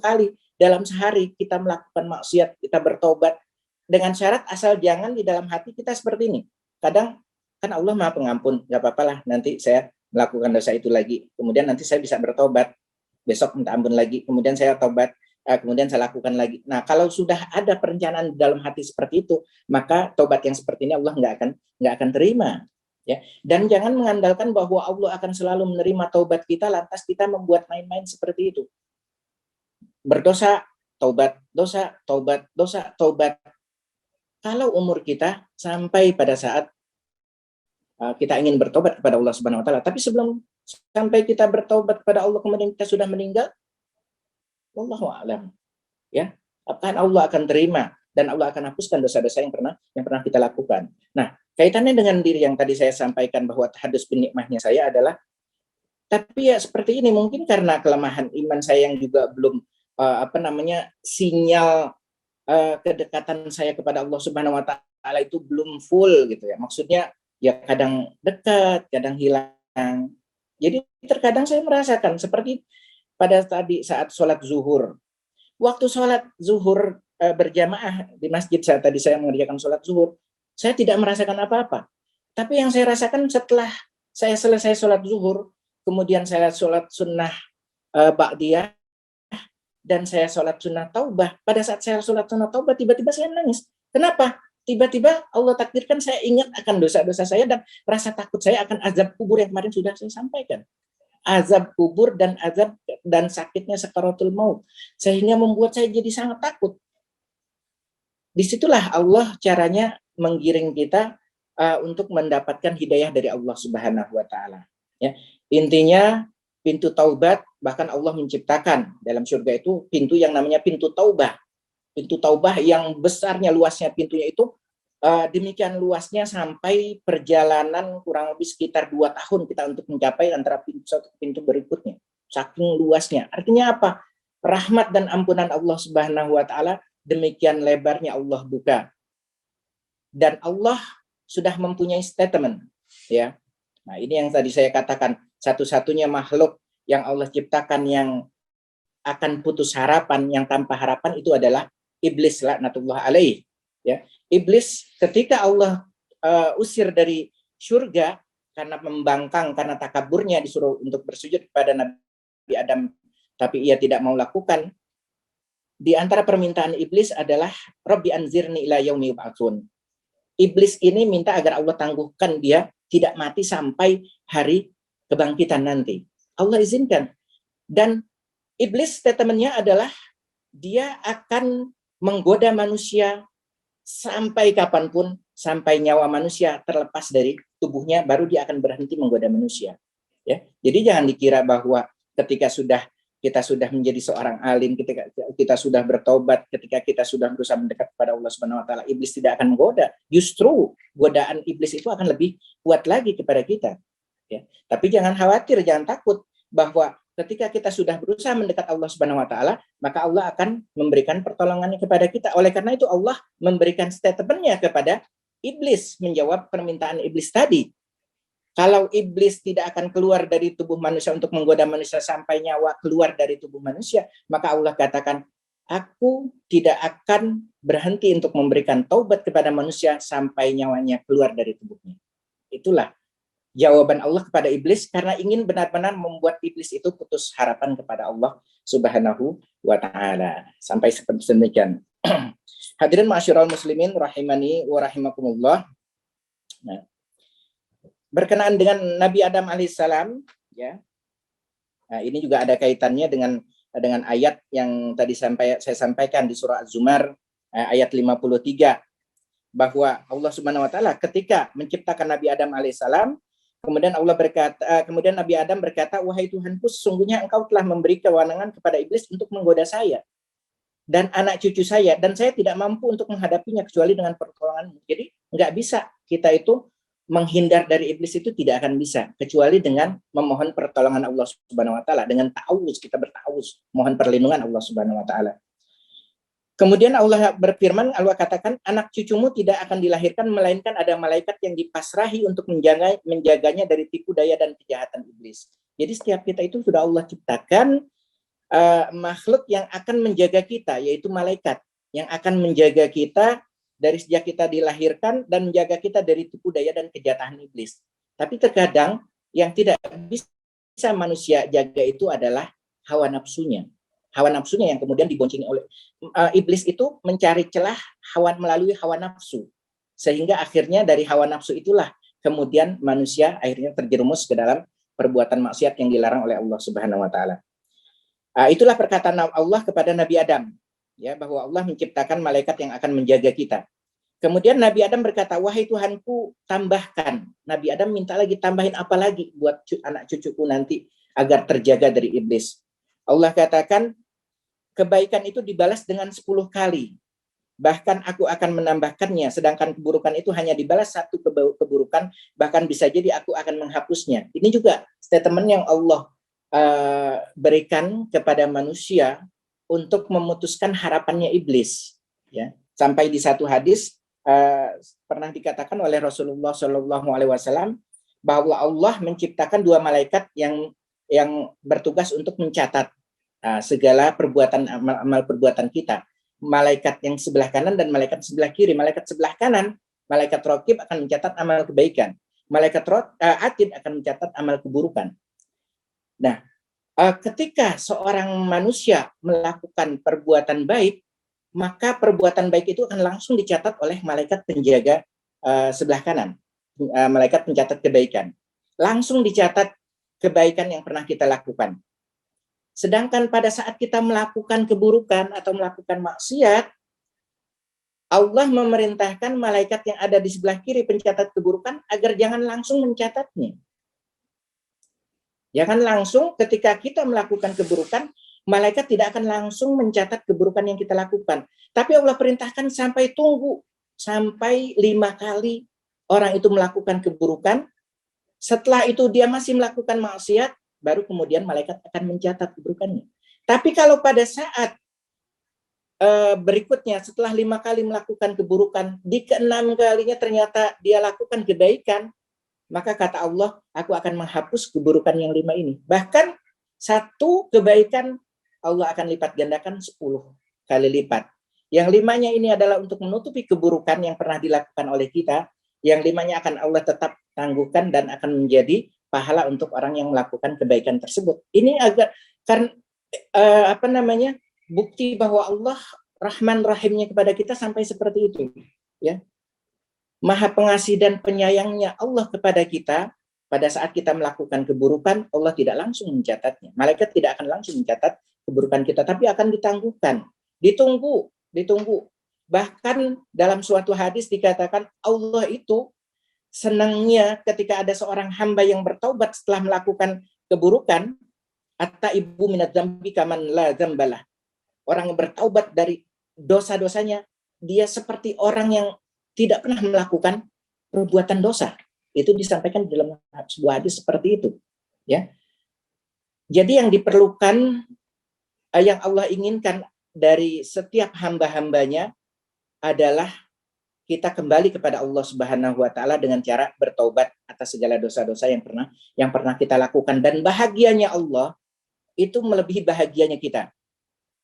kali dalam sehari kita melakukan maksiat, kita bertaubat dengan syarat asal jangan di dalam hati kita seperti ini. Kadang kan Allah Maha Pengampun, nggak apa-apa lah, nanti saya melakukan dosa itu lagi, kemudian nanti saya bisa bertobat, besok minta ampun lagi, kemudian saya tobat, kemudian saya lakukan lagi. Nah, kalau sudah ada perencanaan dalam hati seperti itu, maka tobat yang seperti ini Allah nggak akan terima. Ya. Dan jangan mengandalkan bahwa Allah akan selalu menerima taubat kita, lantas kita membuat main-main seperti itu. Berdosa, taubat, dosa, taubat, dosa, taubat. Kalau umur kita sampai pada saat kita ingin bertobat kepada Allah Subhanahu wa taala, tapi sebelum sampai kita bertobat kepada Allah kemudian kita sudah meninggal, wallahu a'lam. Ya, akan Allah akan terima dan Allah akan hapuskan dosa-dosa yang pernah kita lakukan. Nah, kaitannya dengan diri yang tadi saya sampaikan bahwa tahadus bin nikmahnya saya adalah, tapi ya seperti ini mungkin karena kelemahan iman saya yang juga belum sinyal kedekatan saya kepada Allah Subhanahu wa taala itu belum full gitu ya. Maksudnya ya kadang dekat, kadang hilang. Jadi terkadang saya merasakan seperti pada tadi saat sholat zuhur. Waktu sholat zuhur berjamaah di masjid saat tadi saya mengerjakan sholat zuhur, saya tidak merasakan apa-apa. Tapi yang saya rasakan setelah saya selesai sholat zuhur, kemudian saya sholat sunnah ba'diyah, dan saya sholat sunnah taubah. Pada saat saya sholat sunnah taubah, tiba-tiba saya nangis. Kenapa? Tiba-tiba Allah takdirkan saya ingat akan dosa-dosa saya dan rasa takut saya akan azab kubur yang kemarin sudah saya sampaikan. Azab kubur dan azab dan sakitnya sakaratul maut. Sehingga membuat saya jadi sangat takut. Disitulah Allah caranya menggiring kita untuk mendapatkan hidayah dari Allah Subhanahu wa taala. Ya. Intinya pintu taubat, bahkan Allah menciptakan dalam surga itu pintu yang namanya pintu taubah. Pintu taubah yang besarnya, luasnya pintunya itu demikian luasnya sampai perjalanan kurang lebih sekitar 2 tahun kita untuk mencapai antara pintu satu ke pintu berikutnya. Saking luasnya. Artinya apa? Rahmat dan ampunan Allah Subhanahu wa taala demikian lebarnya Allah buka. Dan Allah sudah mempunyai statement, ya. Nah, ini yang tadi saya katakan, satu-satunya makhluk yang Allah ciptakan yang akan putus harapan, yang tanpa harapan itu adalah iblis, laknatullah alaih. Ya, iblis ketika Allah usir dari surga karena membangkang, karena takaburnya disuruh untuk bersujud kepada Nabi Adam, tapi ia tidak mau lakukan. Di antara permintaan iblis adalah Rabbi anzirni ila yaumi yub'atsun. Iblis ini minta agar Allah tangguhkan dia tidak mati sampai hari kebangkitan nanti. Allah izinkan. Dan iblis statementnya adalah dia akan menggoda manusia sampai kapanpun, sampai nyawa manusia terlepas dari tubuhnya, baru dia akan berhenti menggoda manusia. Ya, jadi jangan dikira bahwa ketika kita sudah menjadi seorang alim, ketika kita sudah bertobat, ketika kita sudah berusaha mendekat kepada Allah Subhanahu wa taala, iblis tidak akan menggoda. Justru godaan iblis itu akan lebih kuat lagi kepada kita. Ya. Tapi jangan khawatir, jangan takut bahwa ketika kita sudah berusaha mendekat Allah Subhanahu wa taala, maka Allah akan memberikan pertolongannya kepada kita. Oleh karena itu Allah memberikan statementnya kepada iblis, menjawab permintaan iblis tadi. Kalau iblis tidak akan keluar dari tubuh manusia untuk menggoda manusia sampai nyawa keluar dari tubuh manusia, maka Allah katakan, aku tidak akan berhenti untuk memberikan taubat kepada manusia sampai nyawanya keluar dari tubuhnya. Itulah jawaban Allah kepada iblis karena ingin benar-benar membuat iblis itu putus harapan kepada Allah Subhanahu wa taala. Sampai seperti demikian. Hadirin ma'asyiral muslimin rahimani wa rahimakumullah. Nah, berkenaan dengan Nabi Adam alaihissalam, ya, Nah, ini juga ada kaitannya dengan ayat yang tadi saya sampaikan di surah Az-Zumar ayat 53, bahwa Allah Subhanahu wa taala ketika menciptakan Nabi Adam alaihissalam, kemudian Nabi Adam berkata, "Wahai Tuhanku, sesungguhnya Engkau telah memberi kewenangan kepada iblis untuk menggoda saya dan anak cucu saya, dan saya tidak mampu untuk menghadapinya kecuali dengan pertolongan." Jadi nggak bisa kita itu menghindar dari iblis, itu tidak akan bisa kecuali dengan memohon pertolongan Allah Subhanahu wa taala, dengan ta'awuz, kita berta'awuz, mohon perlindungan Allah Subhanahu wa taala. Kemudian Allah berfirman, Allah katakan, anak cucumu tidak akan dilahirkan melainkan ada malaikat yang dipasrahi untuk menjaganya dari tipu daya dan kejahatan iblis. Jadi setiap kita itu sudah Allah ciptakan makhluk yang akan menjaga kita, yaitu malaikat yang akan menjaga kita dari sejak kita dilahirkan dan menjaga kita dari tipu daya dan kejahatan iblis. Tapi terkadang yang tidak bisa manusia jaga itu adalah hawa nafsunya. Hawa nafsunya yang kemudian diboncengi oleh iblis, itu mencari celah melalui hawa nafsu. Sehingga akhirnya dari hawa nafsu itulah kemudian manusia akhirnya terjerumus ke dalam perbuatan maksiat yang dilarang oleh Allah Subhanahu wa taala. Itulah perkataan Allah kepada Nabi Adam, ya, bahwa Allah menciptakan malaikat yang akan menjaga kita. Kemudian Nabi Adam berkata, "Wahai Tuhanku, tambahkan." Nabi Adam minta lagi, tambahin apa lagi buat anak cucuku nanti agar terjaga dari iblis. Allah katakan, kebaikan itu dibalas dengan 10 kali. Bahkan aku akan menambahkannya, sedangkan keburukan itu hanya dibalas 1 keburukan, bahkan bisa jadi aku akan menghapusnya. Ini juga statement yang Allah berikan kepada manusia untuk memutuskan harapannya iblis. Ya. Sampai di satu hadis pernah dikatakan oleh Rasulullah SAW bahwa Allah menciptakan 2 malaikat yang bertugas untuk mencatat segala perbuatan amal perbuatan kita. Malaikat yang sebelah kanan dan malaikat sebelah kiri. Malaikat sebelah kanan, malaikat Raqib, akan mencatat amal kebaikan. Malaikat Atid akan mencatat amal keburukan. Nah, ketika seorang manusia melakukan perbuatan baik, maka perbuatan baik itu akan langsung dicatat oleh malaikat penjaga sebelah kanan, malaikat pencatat kebaikan. Langsung dicatat kebaikan yang pernah kita lakukan. Sedangkan pada saat kita melakukan keburukan atau melakukan maksiat, Allah memerintahkan malaikat yang ada di sebelah kiri pencatat keburukan agar jangan langsung mencatatnya. Jangan langsung ketika kita melakukan keburukan, malaikat tidak akan langsung mencatat keburukan yang kita lakukan. Tapi Allah perintahkan sampai 5 kali orang itu melakukan keburukan. Setelah itu dia masih melakukan maksiat, baru kemudian malaikat akan mencatat keburukannya. Tapi kalau pada saat berikutnya setelah 5 kali melakukan keburukan, di ke-6 kalinya ternyata dia lakukan kebaikan, maka kata Allah, aku akan menghapus keburukan yang 5 ini. Bahkan 1 kebaikan Allah akan lipat gandakan 10 kali lipat. Yang 5-nya ini adalah untuk menutupi keburukan yang pernah dilakukan oleh kita. Yang 5-nya akan Allah tetap tangguhkan dan akan menjadi pahala untuk orang yang melakukan kebaikan tersebut. Ini agak bukti bahwa Allah Rahman Rahimnya kepada kita sampai seperti itu, ya. Maha pengasih dan penyayangnya Allah kepada kita. Pada saat kita melakukan keburukan, Allah tidak langsung mencatatnya. Malaikat tidak akan langsung mencatat keburukan kita, tapi akan ditangguhkan. Ditunggu. Bahkan dalam suatu hadis dikatakan Allah itu senangnya ketika ada seorang hamba yang bertaubat setelah melakukan keburukan, atta ibu minadz dzambi kaman la dzambalah. Orang yang bertaubat dari dosa-dosanya, dia seperti orang yang tidak pernah melakukan perbuatan dosa. Itu disampaikan dalam sebuah hadis seperti itu, ya. Jadi yang diperlukan, yang Allah inginkan dari setiap hamba-hambanya adalah kita kembali kepada Allah Subhanahu wa taala dengan cara bertaubat atas segala dosa-dosa yang pernah kita lakukan. Dan bahagianya Allah itu melebihi bahagianya kita.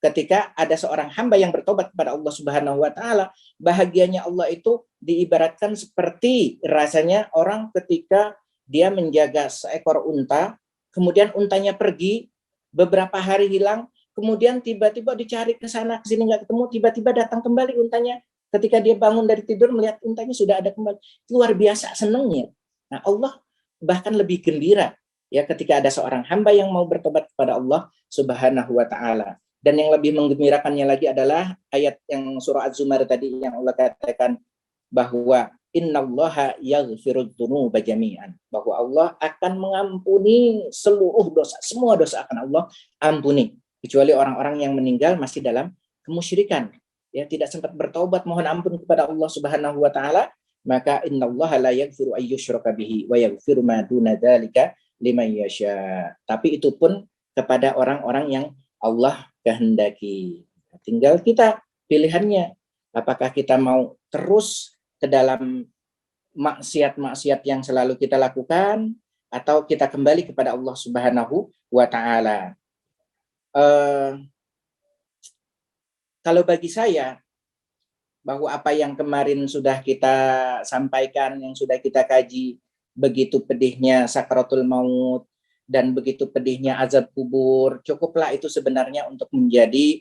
Ketika ada seorang hamba yang bertobat kepada Allah Subhanahu wa taala, bahagianya Allah itu diibaratkan seperti rasanya orang ketika dia menjaga seekor unta, kemudian untanya pergi, beberapa hari hilang, kemudian tiba-tiba dicari ke sana ke sini nggak ketemu, tiba-tiba datang kembali untanya. Ketika dia bangun dari tidur melihat untanya sudah ada kembali. Luar biasa senangnya. Nah, Allah bahkan lebih gembira, Ya, ketika ada seorang hamba yang mau bertobat kepada Allah Subhanahu wa taala. Dan yang lebih menggembirakannya lagi adalah ayat yang surah Az-Zumar tadi yang Allah katakan bahwa innallaha yaghfirudz dzunuba jami'an, bahwa Allah akan mengampuni seluruh dosa, semua dosa akan Allah ampuni, kecuali orang-orang yang meninggal masih dalam kemusyrikan, ya, tidak sempat bertaubat mohon ampun kepada Allah Subhanahu wa taala, maka innallaha la yaghfiru ayyusyraka bihi wa yaghfiru ma duna dzalika liman yasha. Tapi itu pun kepada orang-orang yang Allah kehendaki. Tinggal kita pilihannya, apakah kita mau terus ke dalam maksiat-maksiat yang selalu kita lakukan atau kita kembali kepada Allah Subhanahu wa taala. Kalau bagi saya, bahwa apa yang kemarin sudah kita sampaikan, yang sudah kita kaji, begitu pedihnya sakaratul maut dan begitu pedihnya azab kubur, cukuplah itu sebenarnya untuk menjadi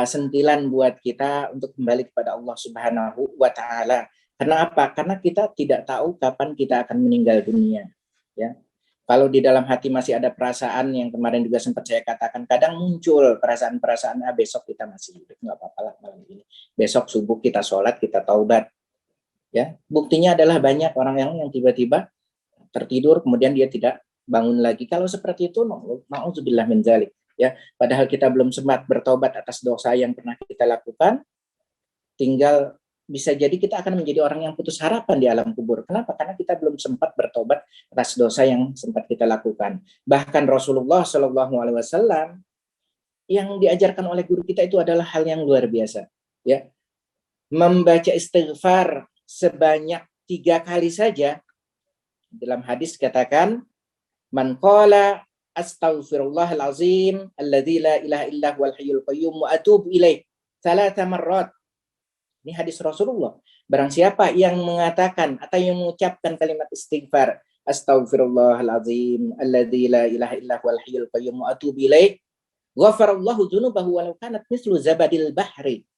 sentilan buat kita untuk kembali kepada Allah Subhanahu wa taala. Karena apa? Karena kita tidak tahu kapan kita akan meninggal dunia, ya. Kalau di dalam hati masih ada perasaan yang kemarin juga sempat saya katakan, kadang muncul perasaan-perasaan, besok kita masih hidup, nggak apa-apa lah malam ini. Besok subuh kita sholat, kita taubat. Ya, buktinya adalah banyak orang yang tiba-tiba tertidur, kemudian dia tidak bangun lagi. Kalau seperti itu, na'udzubillah min dzalik. Ya, padahal kita belum sempat bertobat atas dosa yang pernah kita lakukan, tinggal bisa jadi kita akan menjadi orang yang putus harapan di alam kubur. Kenapa? Karena kita belum sempat bertobat atas dosa yang sempat kita lakukan. Bahkan Rasulullah Shallallahu Alaihi Wasallam yang diajarkan oleh guru kita itu adalah hal yang luar biasa. Ya, membaca istighfar sebanyak 3 kali saja. Dalam hadis katakan, man qala astaghfirullahal azim alladzi la ilaha illa huwal hayyul qayyum wa atubu ilaih 3 marrat. Ini hadis Rasulullah. Barang siapa yang mengatakan atau yang mengucapkan kalimat istighfar, astaghfirullahalazim alladzi la ilaha illa huwal hayyul qayyum wa atubu ilaih, ghafarallahu dzunubahu walau kanat mislu zabadil bahri.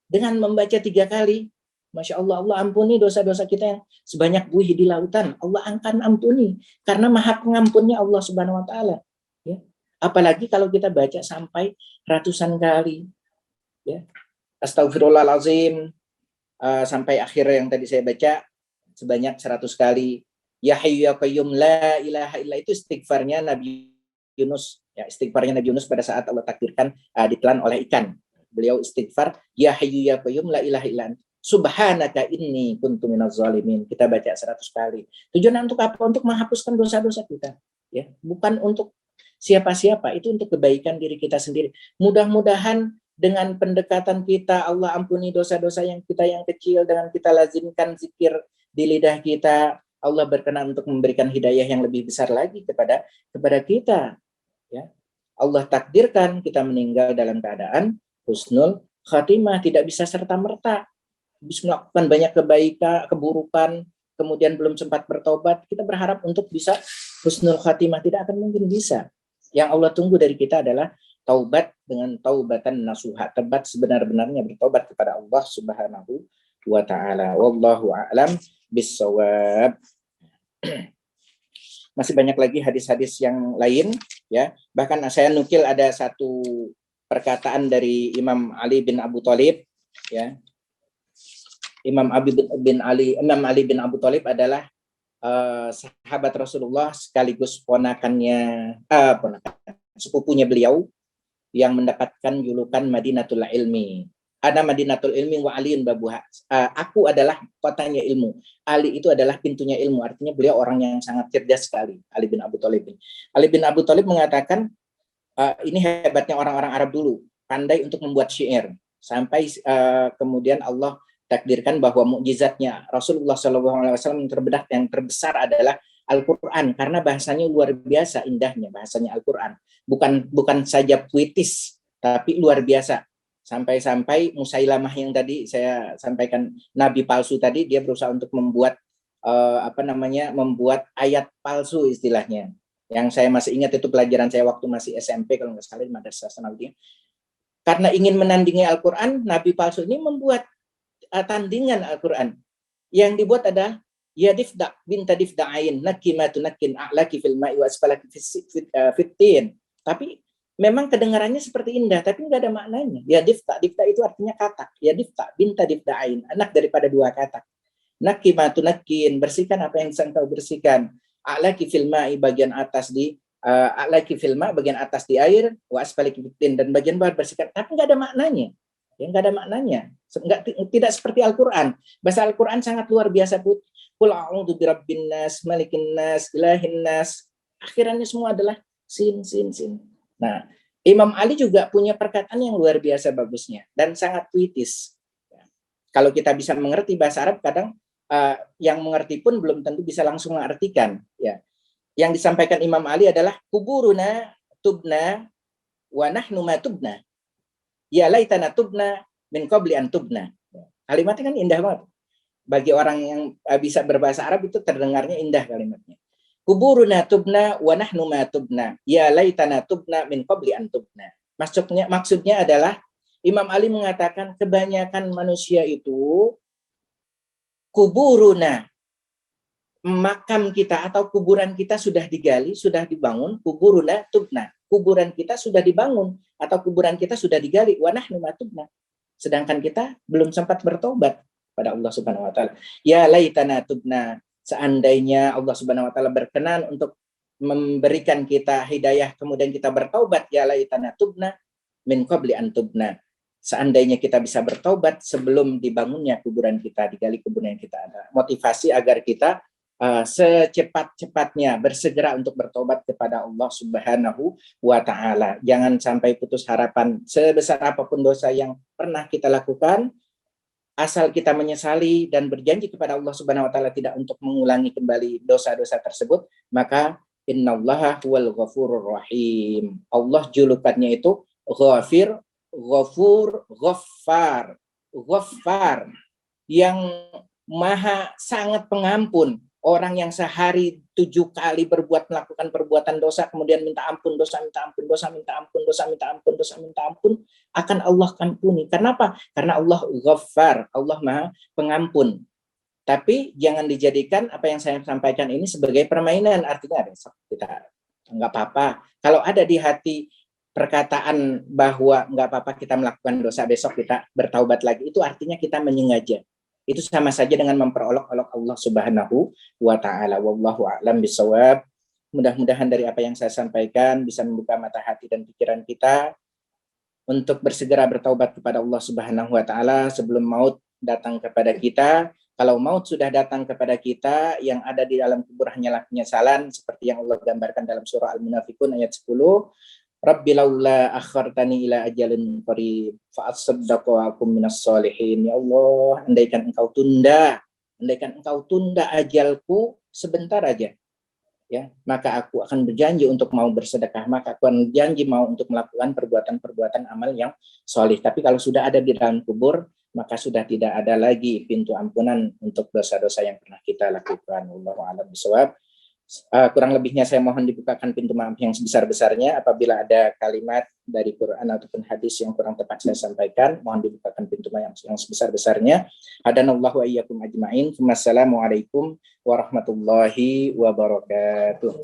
Dengan membaca 3 kali, Masya Allah, Allah ampuni dosa-dosa kita yang sebanyak buih di lautan. Allah akan ampuni karena Maha Pengampunnya Allah Subhanahu wa taala, ya. Apalagi kalau kita baca sampai ratusan kali, ya. Astagfirullahalazim sampai akhir yang tadi saya baca sebanyak 100 kali. Ya Hayyu ya Qayyum la ilaha illa, itu istighfarnya Nabi Yunus, ya, istighfarnya Nabi Yunus pada saat Allah takdirkan ditelan oleh ikan. Beliau istighfar, ya Hayyu ya Qayyum la ilaha illa subhanaka inni kuntu minaz zalimin. Kita baca 100 kali. Tujuan untuk apa? Untuk menghapuskan dosa-dosa kita, ya. Bukan untuk siapa-siapa, itu untuk kebaikan diri kita sendiri. Mudah-mudahan dengan pendekatan kita, Allah ampuni dosa-dosa yang kita yang kecil, dengan kita lazimkan zikir di lidah kita, Allah berkenan untuk memberikan hidayah yang lebih besar lagi kepada kita, ya. Allah takdirkan kita meninggal dalam keadaan husnul khatimah, tidak bisa serta-merta bisa melakukan banyak kebaikan, keburukan, kemudian belum sempat bertobat, kita berharap untuk bisa husnul khatimah, tidak akan mungkin bisa. Yang Allah tunggu dari kita adalah taubat dengan taubatan nasuha, tebat sebenar-benarnya bertobat kepada Allah Subhanahu wa taala. Wallahu a'lam bissawab. Masih banyak lagi hadis-hadis yang lain, ya. Bahkan saya nukil ada satu perkataan dari Imam Ali bin Abu Thalib, ya. Imam Ali bin Abu Thalib adalah sahabat Rasulullah sekaligus sepupunya beliau yang mendapatkan julukan Madinatul Ilmi. Ada Madinatul Ilmi wa aliun babuha. Aku adalah kotanya ilmu. Ali itu adalah pintunya ilmu. Artinya beliau orang yang sangat cerdas sekali. Ali bin Abu Thalib. Ali bin Abu Thalib mengatakan, ini hebatnya orang-orang Arab dulu, pandai untuk membuat syair. Sampai kemudian Allah takdirkan bahwa mukjizatnya Rasulullah SAW yang terbesar adalah Al-Quran, karena bahasanya luar biasa indahnya, bahasanya Al-Quran. Bukan saja puitis, tapi luar biasa. Sampai-sampai Musailamah yang tadi saya sampaikan, nabi palsu tadi, dia berusaha untuk membuat membuat ayat palsu istilahnya. Yang saya masih ingat itu pelajaran saya waktu masih SMP, kalau nggak salah di Madrasah Sanawiyah. Karena ingin menandingi Al-Quran, nabi palsu ini membuat tandingan Al-Quran. Yang dibuat adalah ya difda binta difda'ain nakimatu nakin a'laki fil ma'i wa asfalaki fitin. Tapi memang kedengarannya seperti indah, tapi nggak ada maknanya. Ya difta itu artinya katak. Ya difta binta difda'ain, anak daripada dua katak. Nakimatu nakin, bersihkan apa yang bisa engkau bersihkan. A'laki fil ma'i, bagian atas di a'laki fil ma', bagian atas di air, wa asfalaki fitin, dan bagian bawah bersihkan. Tapi nggak ada maknanya. Ya nggak ada maknanya. Tidak seperti Al-Quran. Bahasa Al-Quran sangat luar biasa, Put. Qul a'udzu birabbin nas, malikin nas, ilahin nas. Akhirannya semua adalah sin. Nah, Imam Ali juga punya perkataan yang luar biasa bagusnya dan sangat puitis. Kalau kita bisa mengerti bahasa Arab, kadang yang mengerti pun belum tentu bisa langsung mengartikan. Ya, yang disampaikan Imam Ali adalah kuburuna tubna wa nahnu ma tubna. Ya laitana tubna min qabli an tubna. Kalimatnya kan indah banget. Bagi orang yang bisa berbahasa Arab itu terdengarnya indah kalimatnya. Kuburuna tubna wa nahnu ma tubna. Ya laitana tubna min qabli an tubna. Maksudnya adalah Imam Ali mengatakan kebanyakan manusia itu kuburuna, makam kita atau kuburan kita sudah digali, sudah dibangun, kuburuna tubna. Kuburan kita sudah dibangun atau kuburan kita sudah digali, wa nahnu ma tubna. Sedangkan kita belum sempat bertobat pada Allah Subhanahu wa taala. Ya laitana tubna, seandainya Allah Subhanahu wa taala berkenan untuk memberikan kita hidayah kemudian kita bertaubat, ya laitana tubna min qabli an tubna. Seandainya kita bisa bertaubat sebelum dibangunnya kuburan kita, digali kuburan kita. Ada motivasi agar kita secepat-cepatnya bersegera untuk bertobat kepada Allah Subhanahu wa taala. Jangan sampai putus harapan sebesar apapun dosa yang pernah kita lakukan. Asal kita menyesali dan berjanji kepada Allah Subhanahu wa taala tidak untuk mengulangi kembali dosa-dosa tersebut, maka innallaha huwal ghafurur rahim. Allah julukannya itu Ghafir, Ghafur, Ghaffar. Ghaffar yang maha sangat pengampun. Orang yang sehari 7 kali melakukan perbuatan dosa, kemudian minta ampun dosa, minta ampun, akan Allah ampuni. Kenapa? Karena Allah Ghaffar, Allah maha pengampun. Tapi jangan dijadikan apa yang saya sampaikan ini sebagai permainan. Artinya besok kita nggak apa-apa. Kalau ada di hati perkataan bahwa nggak apa-apa kita melakukan dosa, besok kita bertaubat lagi, itu artinya kita menyengaja. Itu sama saja dengan memperolok-olok Allah Subhanahu wa taala. Wallahu a'lam bishawab. Mudah-mudahan dari apa yang saya sampaikan bisa membuka mata hati dan pikiran kita untuk bersegera bertaubat kepada Allah Subhanahu wa taala sebelum maut datang kepada kita. Kalau maut sudah datang kepada kita, yang ada di dalam kubur hanyalah penyesalan seperti yang Allah gambarkan dalam surah Al-Munafiqun ayat 10. Rabbi laula akhartani ila ajalin qarib fa asaddaqu wa akum minas solihin. Ya Allah, andaikan engkau tunda ajalku sebentar aja, ya, maka aku akan berjanji untuk mau bersedekah, maka aku akan berjanji mau untuk melakukan perbuatan-perbuatan amal yang solih. Tapi kalau sudah ada di dalam kubur, maka sudah tidak ada lagi pintu ampunan untuk dosa-dosa yang pernah kita lakukan. Wallahu a'lam bishawab. Kurang lebihnya saya mohon dibukakan pintu maaf yang sebesar-besarnya. Apabila ada kalimat dari Quran ataupun hadis yang kurang tepat saya sampaikan, mohon dibukakan pintu maaf yang sebesar-besarnya. Hadanallahu wa iyyakum ajma'in. Wassalamualaikum warahmatullahi wabarakatuh.